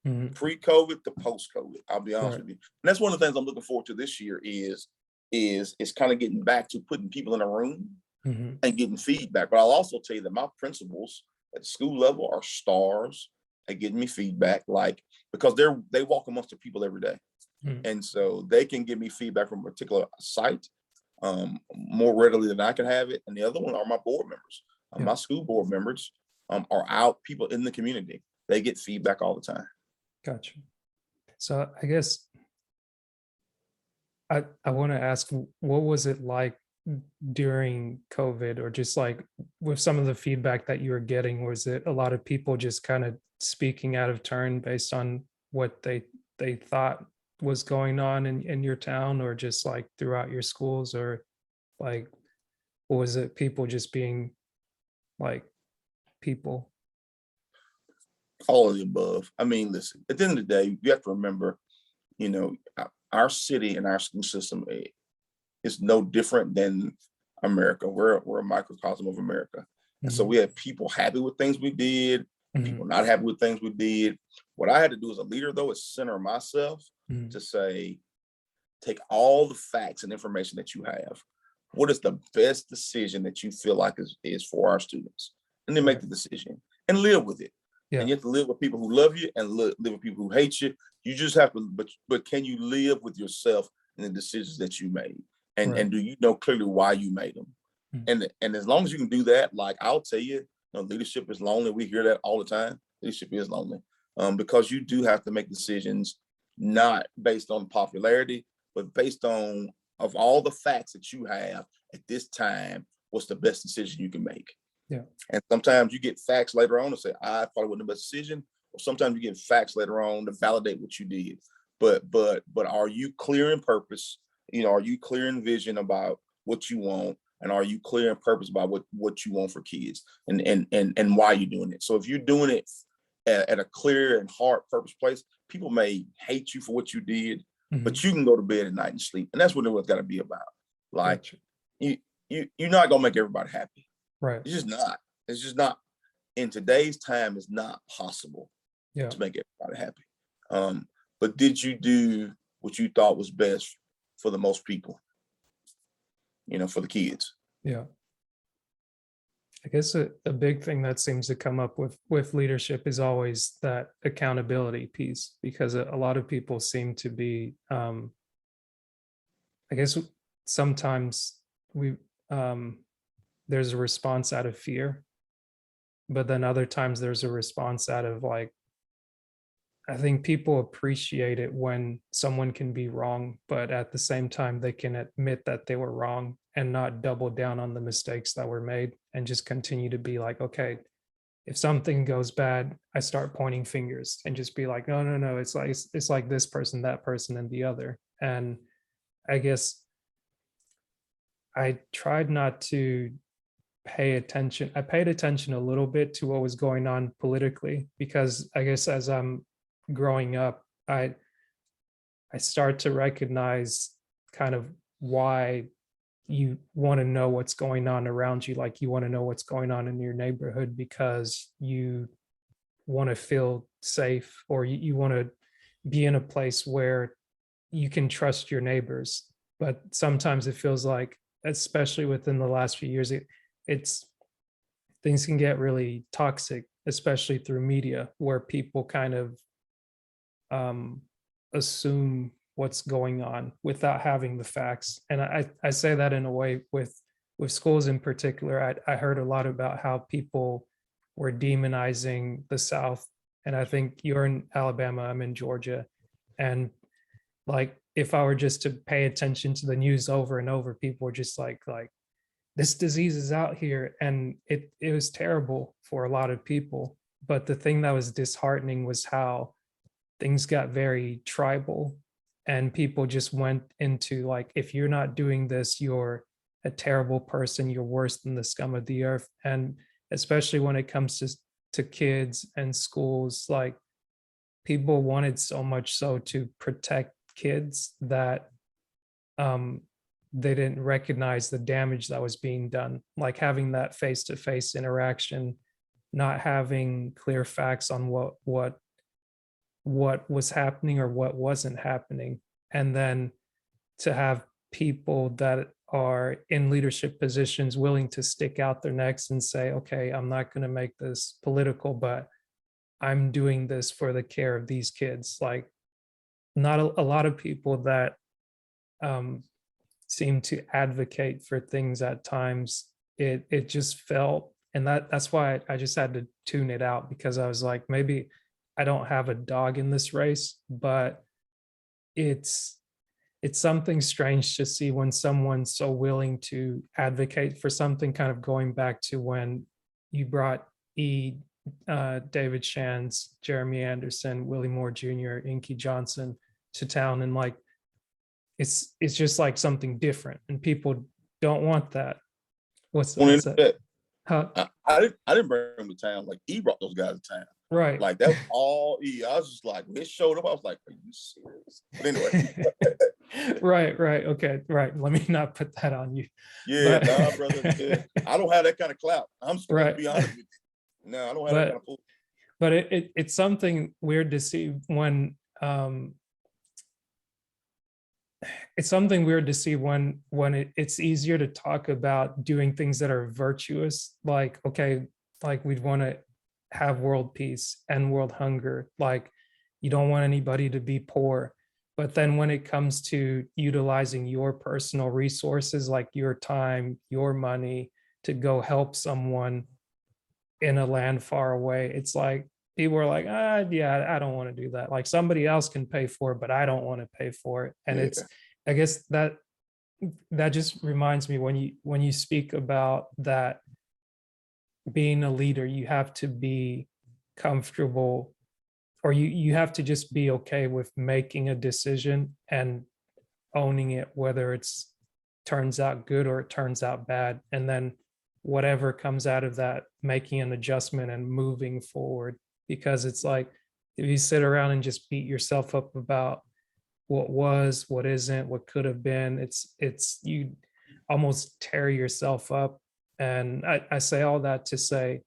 Mhm. pre-COVID to post-COVID. I'll be honest Right. with you. And that's one of the things I'm looking forward to this year is kind of getting back to putting people in a room Mhm. and getting feedback. But I'll also tell you that my principals at the school level are stars at getting me feedback, like because they walk amongst the people every day. Mhm. And so they can give me feedback from a particular site more readily than I can have it. And the other one are my board members. Yeah. My school board members are out people in the community. They get feedback all the time. Gotcha. So I guess I want to ask, what was it like during COVID, or just like with some of the feedback that you were getting? Was it a lot of people just kind of speaking out of turn based on what they thought was going on in your town, or just like throughout your schools, or like, or was it people just being like people? All of the above. I mean, listen, at the end of the day, you have to remember, our city and our school system is no different than America. We're a microcosm of America. And so Mhm. we have people happy with things we did, Mhm. people not happy with things we did. What I had to do as a leader, though, is center myself Mhm. to say, take all the facts and information that you have. What is the best decision that you feel like is for our students? And then make Right. the decision and live with it. And Yeah. you have to live with people who love you and live with people who hate you. You just have to, but can you live with yourself and the decisions that you made? Right. And do you know clearly why you made them? Mhm. And as long as you can do that, like I'll tell you, leadership is lonely. We hear that all the time. Leadership is lonely because you do have to make decisions not based on popularity, but based on of all the facts that you have at this time, what's the best decision you can make? Yeah. And sometimes you get facts later on to say, I probably wasn't the best decision. Or sometimes you get facts later on to validate what you did. But are you clear in purpose? Are you clear in vision about what you want? And are you clear in purpose about what you want for kids and why you're doing it? So if you're doing it at a clear and hard purpose place, people may hate you for what you did, Mhm. but you can go to bed at night and sleep. And that's what it was got to be about. Like Gotcha. you're not gonna make everybody happy. Right. It's just not. It's just not. In today's time, it's not possible Yeah. to make everybody happy. But did you do what you thought was best for the most people? For the kids. Yeah. I guess a big thing that seems to come up with leadership is always that accountability piece, because a lot of people seem to be, I guess sometimes we there's a response out of fear, but then other times there's a response out of like, I think people appreciate it when someone can be wrong, but at the same time, they can admit that they were wrong and not double down on the mistakes that were made, and just continue to be like, okay, if something goes bad, I start pointing fingers and just be like, no, no, no, it's like this person, that person, and the other. And I guess I tried not to pay attention. I paid attention a little bit to what was going on politically, because I guess as I'm growing up, I start to recognize kind of why you want to know what's going on around you. Like, you want to know what's going on in your neighborhood because you want to feel safe, or you want to be in a place where you can trust your neighbors. But sometimes it feels like, especially within the last few years, it's things can get really toxic, especially through media, where people kind of um, assume what's going on without having the facts. And I say that in a way with schools in particular. I heard a lot about how people were demonizing the South. And I think you're in Alabama, I'm in Georgia. And like, if I were just to pay attention to the news over and over, people were just like this disease is out here, and it was terrible for a lot of people. But the thing that was disheartening was how things got very tribal, and people just went into like, if you're not doing this, you're a terrible person, you're worse than the scum of the earth. And especially when it comes to kids and schools, like people wanted so much so to protect kids that um they didn't recognize the damage that was being done, like having that face-to-face interaction, not having clear facts on what was happening or what wasn't happening. And then to have people that are in leadership positions willing to stick out their necks and say, okay, I'm not going to make this political, but I'm doing this for the care of these kids. Like, not a lot of people that um, seem to advocate for things at times. It just felt, and that's why I just had to tune it out, because I was like, maybe I don't have a dog in this race, but it's it's something strange to see when someone's so willing to advocate for something, kind of going back to when you brought David Shands, Jeremy Anderson, Willie Moore Jr., Inky Johnson to town, and like it's just like something different, and people don't want that. What's that? That Huh? I didn't bring him to town. Like, he brought those guys to town. Right. Like, that was all E. I was just like, when it showed up, I was like, are you serious? But anyway. Right. Okay. Right. Let me not put that on you. Yeah, But nah, brother. Yeah. I don't have that kind of clout. I'm supposed right. to be honest with you. No, I don't have that kind of pull. But it's something weird to see when it's something weird to see when it's easier to talk about doing things that are virtuous, like, okay, like we'd want to have world peace and world hunger, like you don't want anybody to be poor. But then when it comes to utilizing your personal resources, like your time, your money, to go help someone in a land far away, it's like people are like, yeah, I don't want to do that. Like somebody else can pay for it, but I don't want to pay for it. And it's, Yeah. I guess that just reminds me, when you speak about that, being a leader, you have to be comfortable, or you have to just be okay with making a decision and owning it, whether it's turns out good or it turns out bad. And then whatever comes out of that, making an adjustment and moving forward. Because it's like, if you sit around and just beat yourself up about what was, what isn't, what could have been, it's you almost tear yourself up. And I say all that to say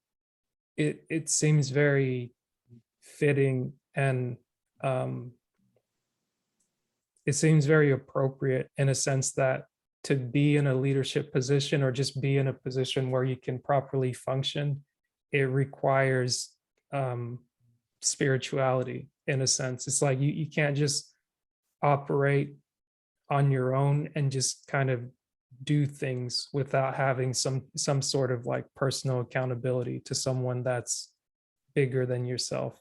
it seems very fitting, and um, it seems very appropriate in a sense that to be in a leadership position, or just be in a position where you can properly function, it requires um, spirituality in a sense. It's like you can't just operate on your own and just kind of do things without having some sort of like personal accountability to someone that's bigger than yourself.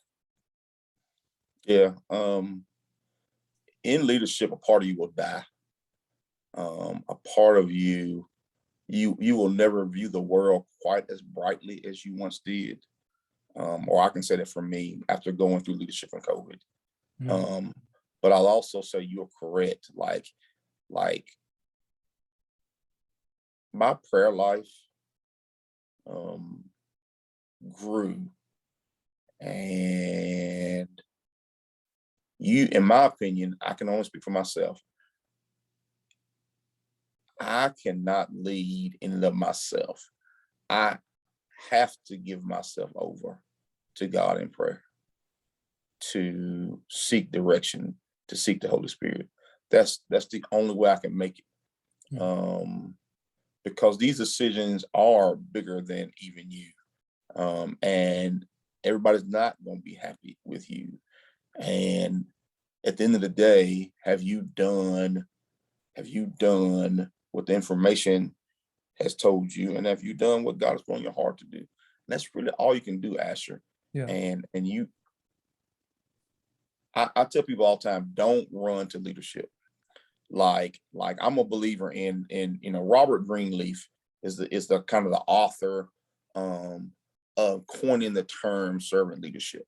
Yeah. In leadership, a part of you will die. A part of you will never view the world quite as brightly as you once did. Or I can say that for me, after going through leadership and COVID. Mm. But I'll also say you're correct. Like my prayer life grew, and in my opinion, I can only speak for myself. I cannot lead in and of myself. I have to give myself over to God in prayer, to seek direction, to seek the Holy Spirit. That's the only way I can make it. Because these decisions are bigger than even you. And everybody's not going to be happy with you. And at the end of the day, have you done what the information has told you, and have you done what God has put on your heart to do? And that's really all you can do, Asher. Yeah. And I tell people all the time, don't run to leadership. Like I'm a believer in Robert Greenleaf is the kind of the author um, of coining the term servant leadership.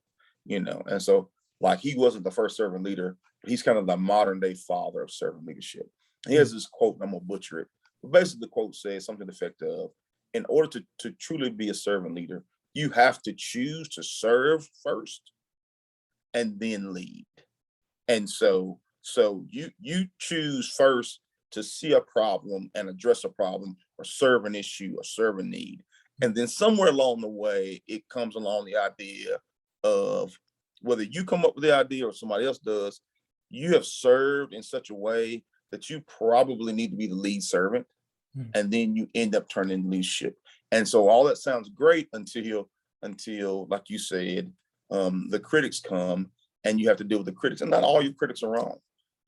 And so like he wasn't the first servant leader, but he's kind of the modern day father of servant leadership. He has this quote, and I'm gonna butcher it, but basically the quote says something to the effect of, in order to truly be a servant leader, you have to choose to serve first and then lead. And so you choose first to see a problem and address a problem or serve an issue or serve a need. And then somewhere along the way, it comes along the idea of, whether you come up with the idea or somebody else does, you have served in such a way that you probably need to be the lead servant. Mm. And then you end up turning leadership. And so all that sounds great until like you said, the critics come and you have to deal with the critics. And not all your critics are wrong.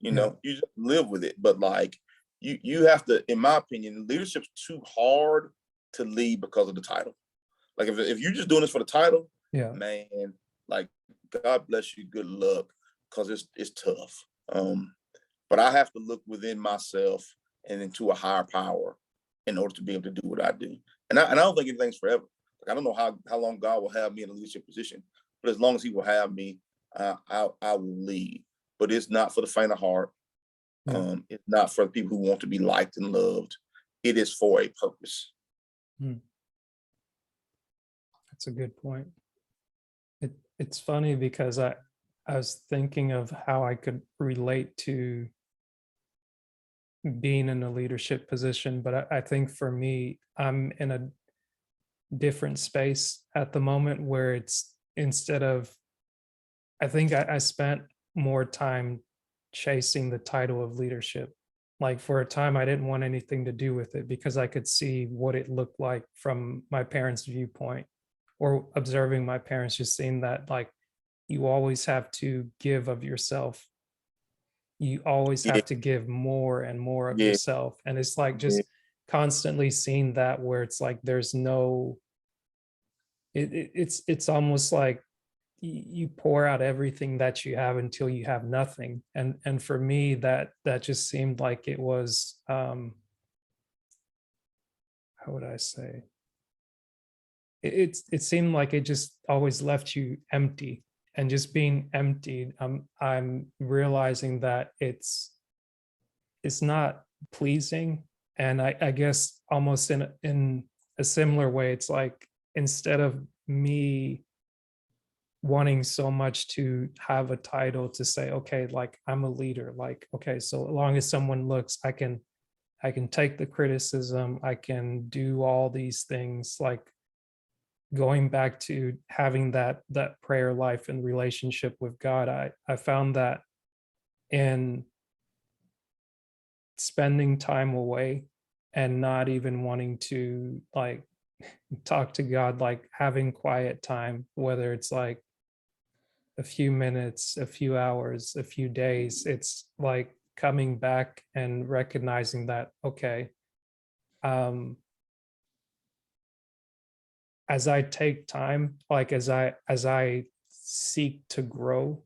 Yeah. You just live with it. But like you have to, in my opinion, leadership's too hard to lead because of the title. Like if you're just doing this for the title, Yeah. man, like God bless you, good luck, because it's tough. But I have to look within myself and into a higher power in order to be able to do what I do. And I don't think anything's forever. Like, I don't know how long God will have me in a leadership position, but as long as He will have me, I will lead. But it's not for the faint of heart. Yeah. It's not for the people who want to be liked and loved. It is for a purpose. That's a good point. It's funny because I was thinking of how I could relate to being in a leadership position, but I think for me, I'm in a different space at the moment where it's, instead of, I think I spent more time chasing the title of leadership. Like for a time, I didn't want anything to do with it because I could see what it looked like from my parents' viewpoint, or observing my parents, just seeing that like you always have to give of yourself. You always Yeah, have to give more and more of yeah, yourself. And it's like yeah, just constantly seeing that, where it's like there's no, it's almost like you pour out everything that you have until you have nothing. And for me, that just seemed like it was, how would I say, it seemed like it just always left you empty. And just being emptied, I'm realizing that it's not pleasing. And I guess almost in a similar way, it's like, instead of me wanting so much to have a title to say, okay, like I'm a leader, like, okay, so long as someone looks, I can take the criticism, I can do all these things, like going back to having that prayer life and relationship with God. I found that in spending time away and not even wanting to like talk to God, like having quiet time, whether it's like a few minutes, a few hours, a few days, it's like coming back and recognizing that, okay, um, as I take time, like as I seek to grow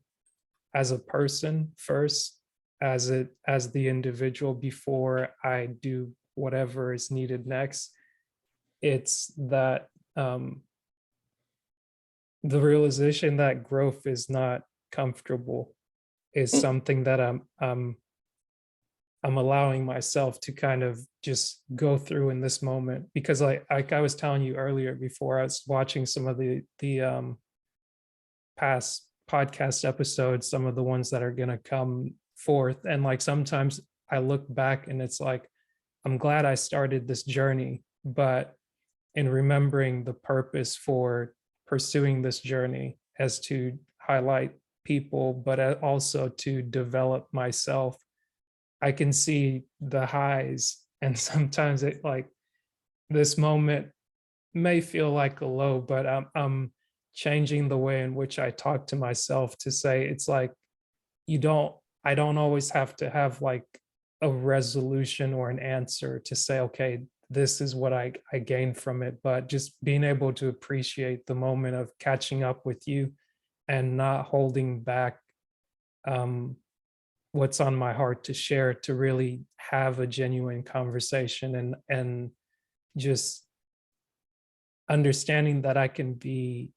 as a person first, as the individual, before I do whatever is needed next, it's that, the realization that growth is not comfortable is mm, something that I'm allowing myself to kind of just go through in this moment. Because like I was telling you earlier, before I was watching some of the past podcast episodes, some of the ones that are going to come forth, and like sometimes I look back and it's like, I'm glad I started this journey, but in remembering the purpose for pursuing this journey as to highlight people, but also to develop myself, I can see the highs. And sometimes it like, this moment may feel like a low, but I'm changing the way in which I talk to myself to say, it's like, you don't, I don't always have to have like a resolution or an answer to say, okay, this is what I gained from it, but just being able to appreciate the moment of catching up with you and not holding back, um, what's on my heart to share, to really have a genuine conversation and just understanding that I can be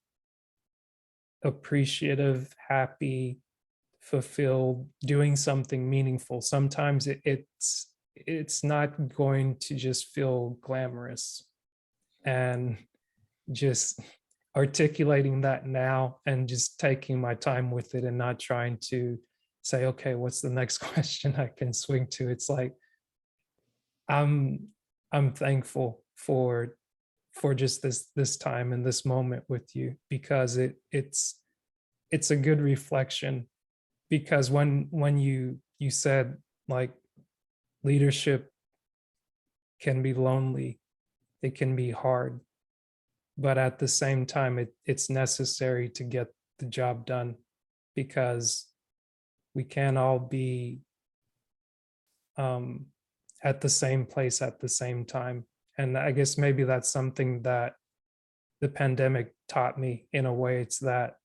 appreciative, happy, fulfilled, doing something meaningful. Sometimes it's not going to just feel glamorous, and just articulating that now and just taking my time with it and not trying to say, okay, what's the next question I can swing to? It's like I'm I'm thankful for just this time and this moment with you, because it's a good reflection. Because when you said, like, leadership can be lonely, it can be hard, but at the same time it's necessary to get the job done, because we can't all be um, at the same place at the same time. And I guess maybe that's something that the pandemic taught me in a way. It's that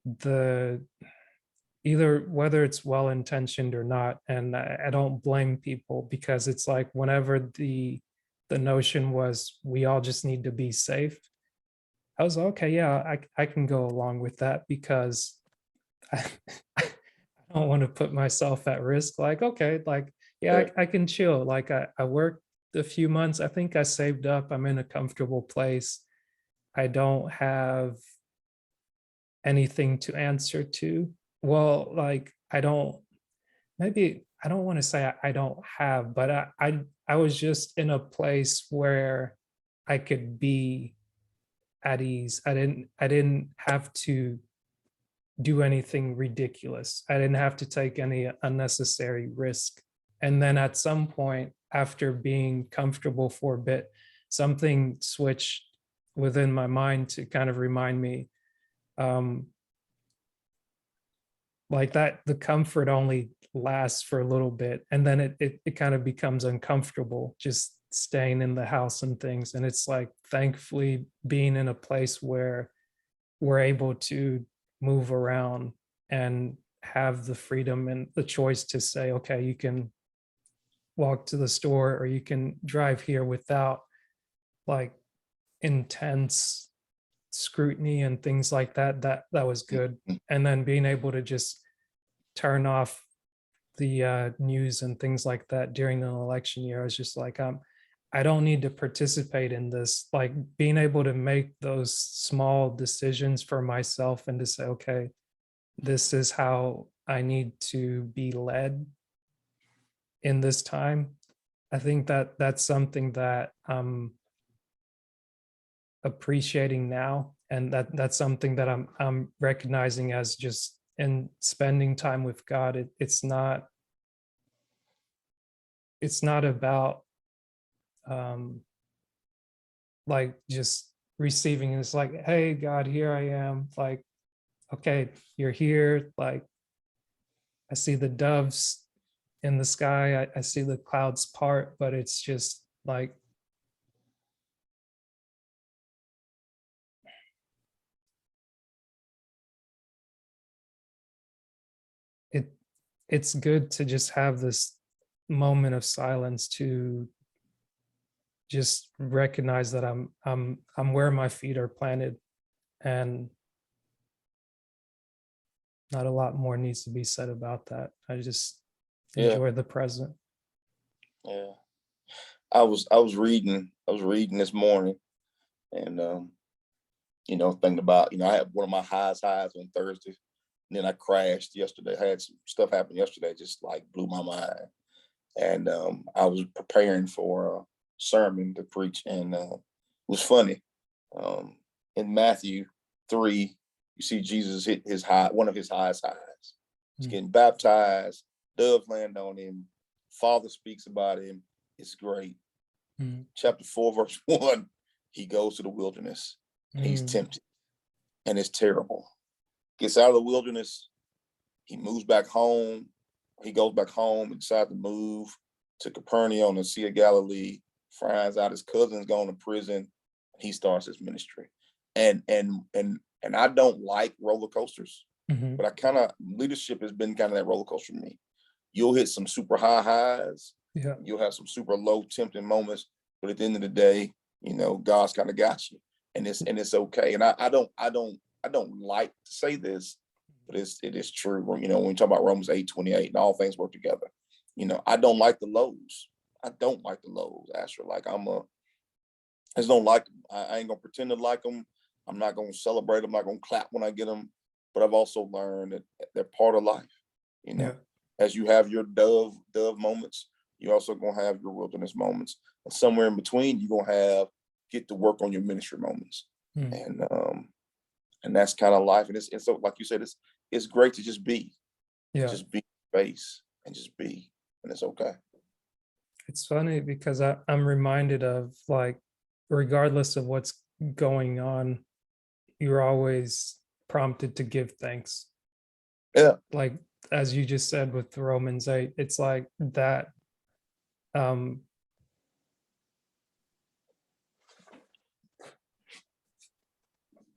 the either whether it's well intentioned or not, and I don't blame people, because it's like whenever the notion was we all just need to be safe, I was okay, yeah, I can go along with that, because I, I don't want to put myself at risk. Like, okay, like, yeah, Right. I can chill. Like, I worked a few months. I think I saved up. I'm in a comfortable place. I don't have anything to answer to. Well, like, I don't, maybe I don't want to say I don't have, but I was just in a place where I could be at ease. I didn't have to do anything ridiculous. I didn't have to take any unnecessary risk. And then at some point, after being comfortable for a bit, something switched within my mind to kind of remind me, um, like, that the comfort only lasts for a little bit, and then it kind of becomes uncomfortable just staying in the house and things. And it's like, thankfully, being in a place where we're able to move around and have the freedom and the choice to say, okay, you can walk to the store or you can drive here without, like, intense scrutiny and things like that. That was good. Mhm. And then being able to just turn off the news and things like that during an election year, I was just like, I don't need to participate in this. Like, being able to make those small decisions for myself and to say, okay, this is how I need to be led in this time. I think that that's something that I'm appreciating now, and that's something that I'm recognizing as just in spending time with God. It's not about um like just receiving. It's like, hey, God, here I am. Like, okay, you're here. Like, I see the doves in the sky. I see the clouds part, but it's just like it it's good to just have this moment of silence to just recognize that I'm where my feet are planted, and not a lot more needs to be said about that. I just Yeah, enjoy the present. yeah. I was reading this morning, and thinking about, I had one of my highs on Thursday, and then I crashed yesterday. I had some stuff happen yesterday, just like blew my mind. And I was preparing for a sermon to preach, and it was funny. Um, in Matthew 3, you see Jesus hit his high, one of his highest highs. He's Mm, getting baptized, doves land on him, Father speaks about him. It's great. mm, Chapter 4, verse 1, he goes to the wilderness and he's mm, tempted, and it's terrible. Gets out of the wilderness, he moves back home. He goes back home and decides to move to Capernaum on the Sea of Galilee. Finds out his cousin's going to prison. He starts his ministry. And I don't like roller coasters, mhm, but I kind of, leadership has been kind of that roller coaster for me. You'll hit some super high highs, yeah. you'll have some super low tempting moments, but at the end of the day, God's kind of got you, and it's okay. And I don't like to say this, but it is true. When we talk about Romans 8:28 and all things work together, I don't like the lows. I don't like the lows, Asher. Like I just don't like them. I ain't gonna pretend to like them. I'm not gonna celebrate them. I'm not gonna clap when I get them. But I've also learned that they're part of life. Yeah. As you have your dove moments, you also gonna have your wilderness moments, and somewhere in between, you're gonna get to work on your ministry moments, and that's kind of life. And so, like you said, it's great to just be, just be space and just be, and it's okay. It's funny because I'm reminded of, like, regardless of what's going on, you're always prompted to give thanks. Yeah. Like, as you just said with Romans 8, it's like that.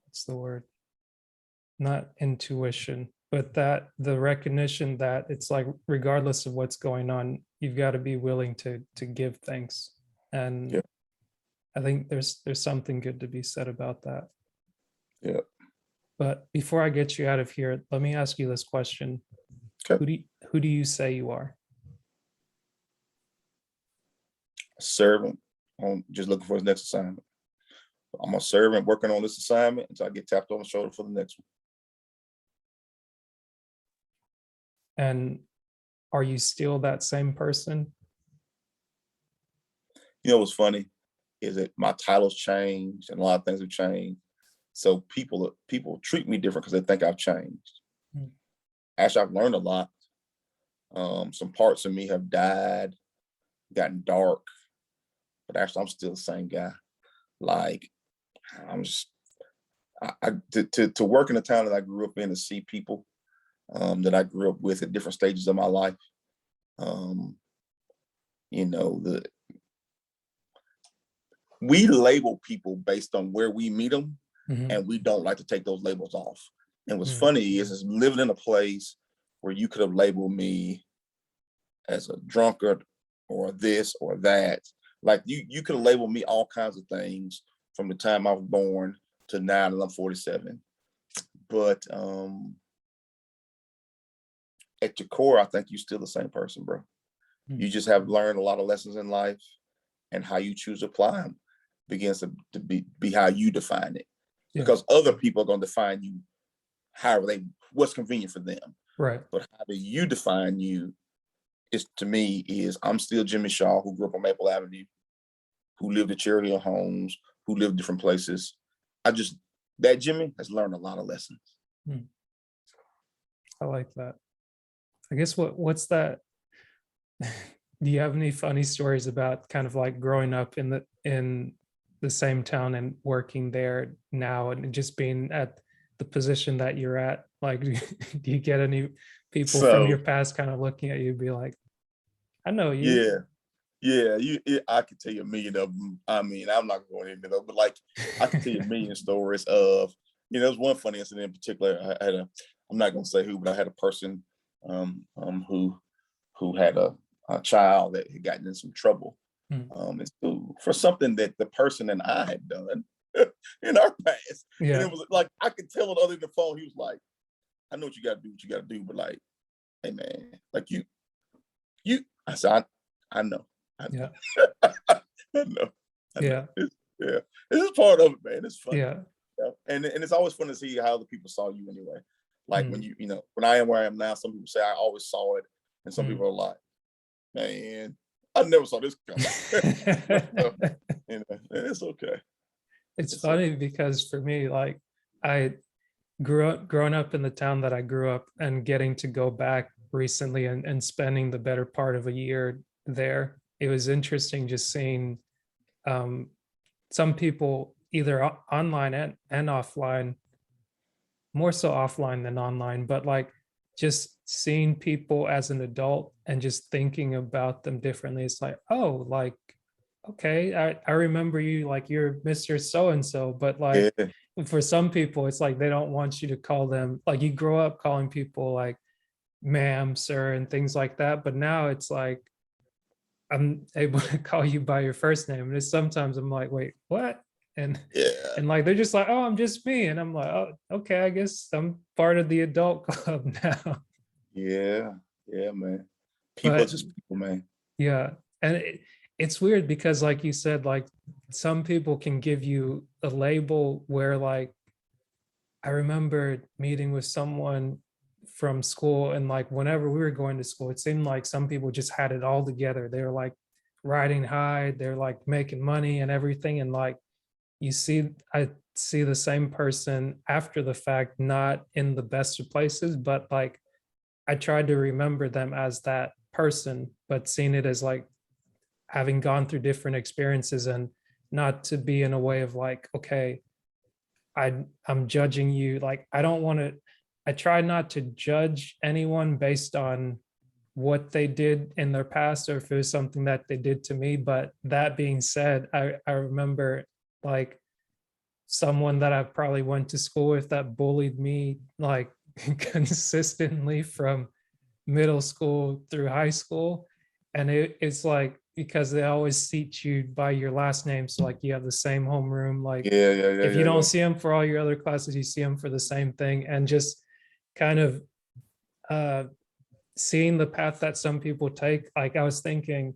What's the word? Not intuition, but that the recognition that it's like, regardless of what's going on, you've got to be willing to give thanks. And yeah. I think there's something good to be said about that. Yeah. But before I get you out of here, let me ask you this question. Okay. Who do you say you are? A servant just looking for his next assignment. I'm a servant working on this assignment until I get tapped on the shoulder for the next one. And are you still that same person? What's funny is that my titles changed and a lot of things have changed. So people treat me different because they think I've changed. Actually, I've learned a lot. Some parts of me have died, gotten dark, but actually I'm still the same guy. Like I'm just to work in a town that I grew up in, to see people that I grew up with at different stages of my life. We label people based on where we meet them, and we don't like to take those labels off. And what's funny is living in a place where you could have labeled me as a drunkard or this or that. Like you could have labeled me all kinds of things from the time I was born to now that I'm 47. But at your core, I think you're still the same person, bro. You just have learned a lot of lessons in life, and how you choose to apply them begins to be how you define it. Yeah. Because other people are going to define you what's convenient for them. Right. But how do you define you to me is I'm still Jimmy Shaw, who grew up on Maple Avenue, who lived at Cherry Hill Homes, who lived different places. That Jimmy has learned a lot of lessons. I like that. I guess what's that? Do you have any funny stories about kind of like growing up in the same town and working there now, and just being at the position that you're at? Like, do you get any people from your past kind of looking at you and be like, I know you? Yeah. I could tell you a million of them. I mean, I'm not going into those, but like I could tell you a million stories of, there's one funny incident in particular. I'm not going to say who, but I had a person who had a child that had gotten in some trouble in school for something that the person and I had done in our past. Yeah. And it was like, I could tell it other than the phone. He was like, I know what you got to do, but like, hey man, like you, I said, I know. Yeah. I know. Yeah. Yeah. This is part of it, man. It's fun. Yeah. And it's always fun to see how other people saw you anyway. Like when when I am where I am now, some people say I always saw it. And some people are like, man, I never saw this coming. It's okay. It's funny because for me, like I growing up in the town that I grew up, and getting to go back recently and spending the better part of a year there, it was interesting just seeing some people either online and offline, more so offline than online, but like just seeing people as an adult and just thinking about them differently. It's like, oh, like, okay, I remember you, like you're Mr. So-and-so, but like for some people, it's like they don't want you to call them, like you grow up calling people like ma'am, sir, and things like that. But now it's like I'm able to call you by your first name. And it's sometimes I'm like, wait, what? And Yeah, and like they're just like, oh, I'm just me. And I'm like, oh, okay, I guess I'm part of the adult club now. yeah, yeah, man. People are But just people, man. yeah, and it's weird because like you said, like some people can give you a label where like I remember meeting with someone from school, and like whenever we were going to school, it seemed like some people just had it all together. They were like riding high, they're like making money and everything. And like I see the same person after the fact, not in the best of places, but like I tried to remember them as that person, but seeing it as like having gone through different experiences, and not to be in a way of like, okay, I'm judging you. Like I don't want to, I try not to judge anyone based on what they did in their past or if it was something that they did to me. But that being said, I remember like someone that I probably went to school with that bullied me like consistently from middle school through high school. And it's like because they always seat you by your last name. So like you have the same homeroom. Like Yeah, yeah, yeah, if you yeah, don't yeah. see them for all your other classes, you see them for the same thing. And just kind of uh seeing the path that some people take, like I was thinking,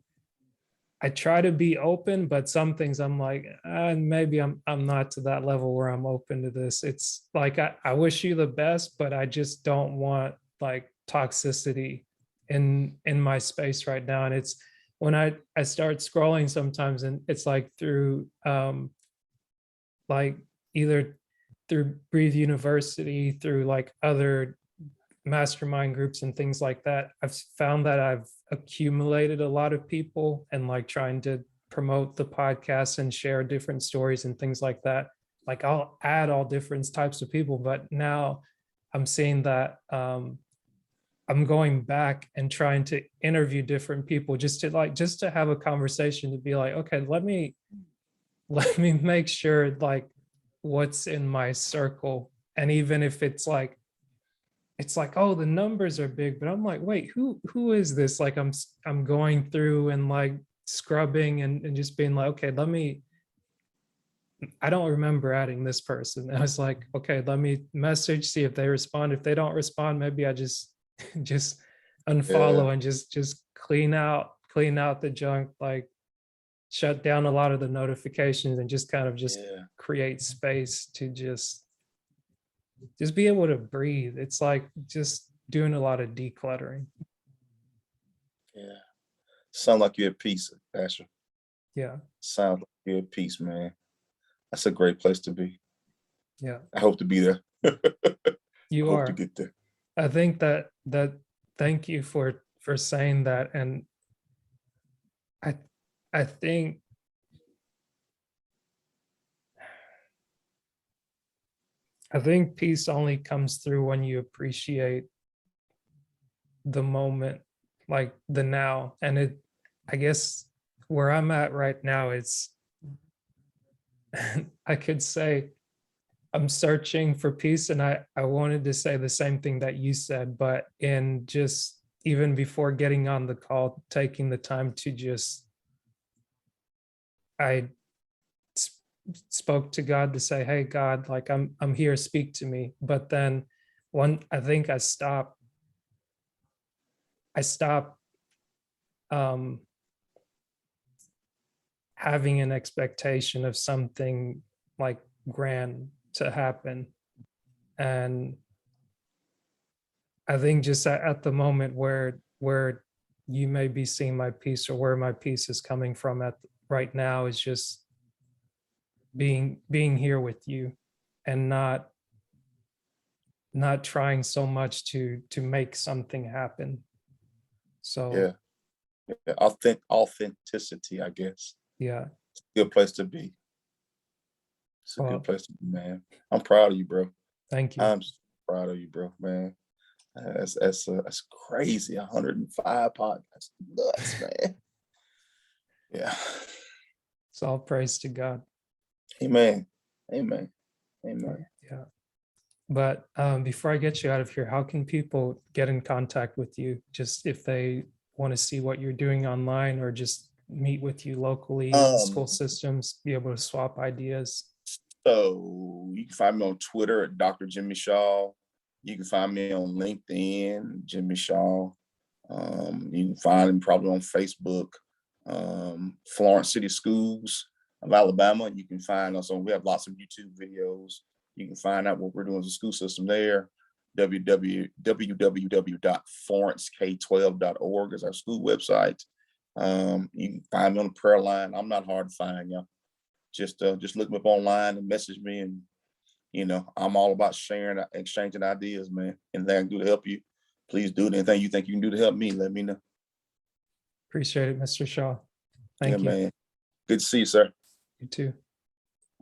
I try to be open, but some things I'm like, maybe I'm not to that level where I'm open to this. It's like I wish you the best, but I just don't want like toxicity in my space right now. And it's when I start scrolling sometimes, and it's like through like either through Breathe University, through like other mastermind groups and things like that, I've found that I've accumulated a lot of people, and like trying to promote the podcast and share different stories and things like that. Like I'll add all different types of people, but now I'm seeing that I'm going back and trying to interview different people just to have a conversation, to be like, okay, let me make sure like what's in my circle. And even if it's like, oh, the numbers are big, but I'm like, wait, who is this? Like I'm going through and like scrubbing and just being like, okay, I don't remember adding this person. I was like, okay, let me message, see if they respond. If they don't respond, maybe I just just Yeah, unfollow and just clean out the junk, like shut down a lot of the notifications and just kind of just yeah, create space to just be able to breathe. It's like just doing a lot of decluttering. yeah. Sound like you're at peace, Asher. Yeah, Sound like you're at peace, man. That's a great place to be. yeah, I hope to be there. I you hope to are. get there. I think that thank you for saying that. And I I think peace only comes through when you appreciate the moment, like the now. And I guess where I'm at right now is I could say I'm searching for peace, and I wanted to say the same thing that you said, but in just even before getting on the call, taking the time to just I s- spoke to God to say, "Hey God, like I'm here, speak to me." But then one I think I stopped um having an expectation of something like grand to happen. And I think just at the moment where you may be seeing my piece, or where my piece is coming from at right now, is just being here with you, and not trying so much to make something happen. So Yeah, yeah. Authenticity, I guess. yeah, Good place to be. It's a good well, place to be, man. I'm proud of you, bro. thank you. I'm so proud of you, bro, man. That's crazy. 105 podcasts. Nuts, man. Yeah. It's all praise to God. Amen. Amen. But Amen. yeah. But before I get you out of here, how can people get in contact with you? Just if they want to see what you're doing online or just meet with you locally in the Um, school systems, be able to swap ideas? so you can find me on Twitter at Dr. Jimmy Shaw. You can find me on LinkedIn, Jimmy Shaw. You can find me probably on Facebook, Florence City Schools of Alabama. You can find us on, we have lots of YouTube videos. You can find out what we're doing as a school system there. www.florencek12.org is our school website. You can find me on the prayer line. I'm not hard to find, y'all. Just look me up online and message me, and I'm all about sharing, exchanging ideas, man. Anything I can do to help you, please do it. Anything you think you can do to help me, let me know. Appreciate it, Mr. Shaw. Yeah, Thank you. man. Good to see you, sir. You too.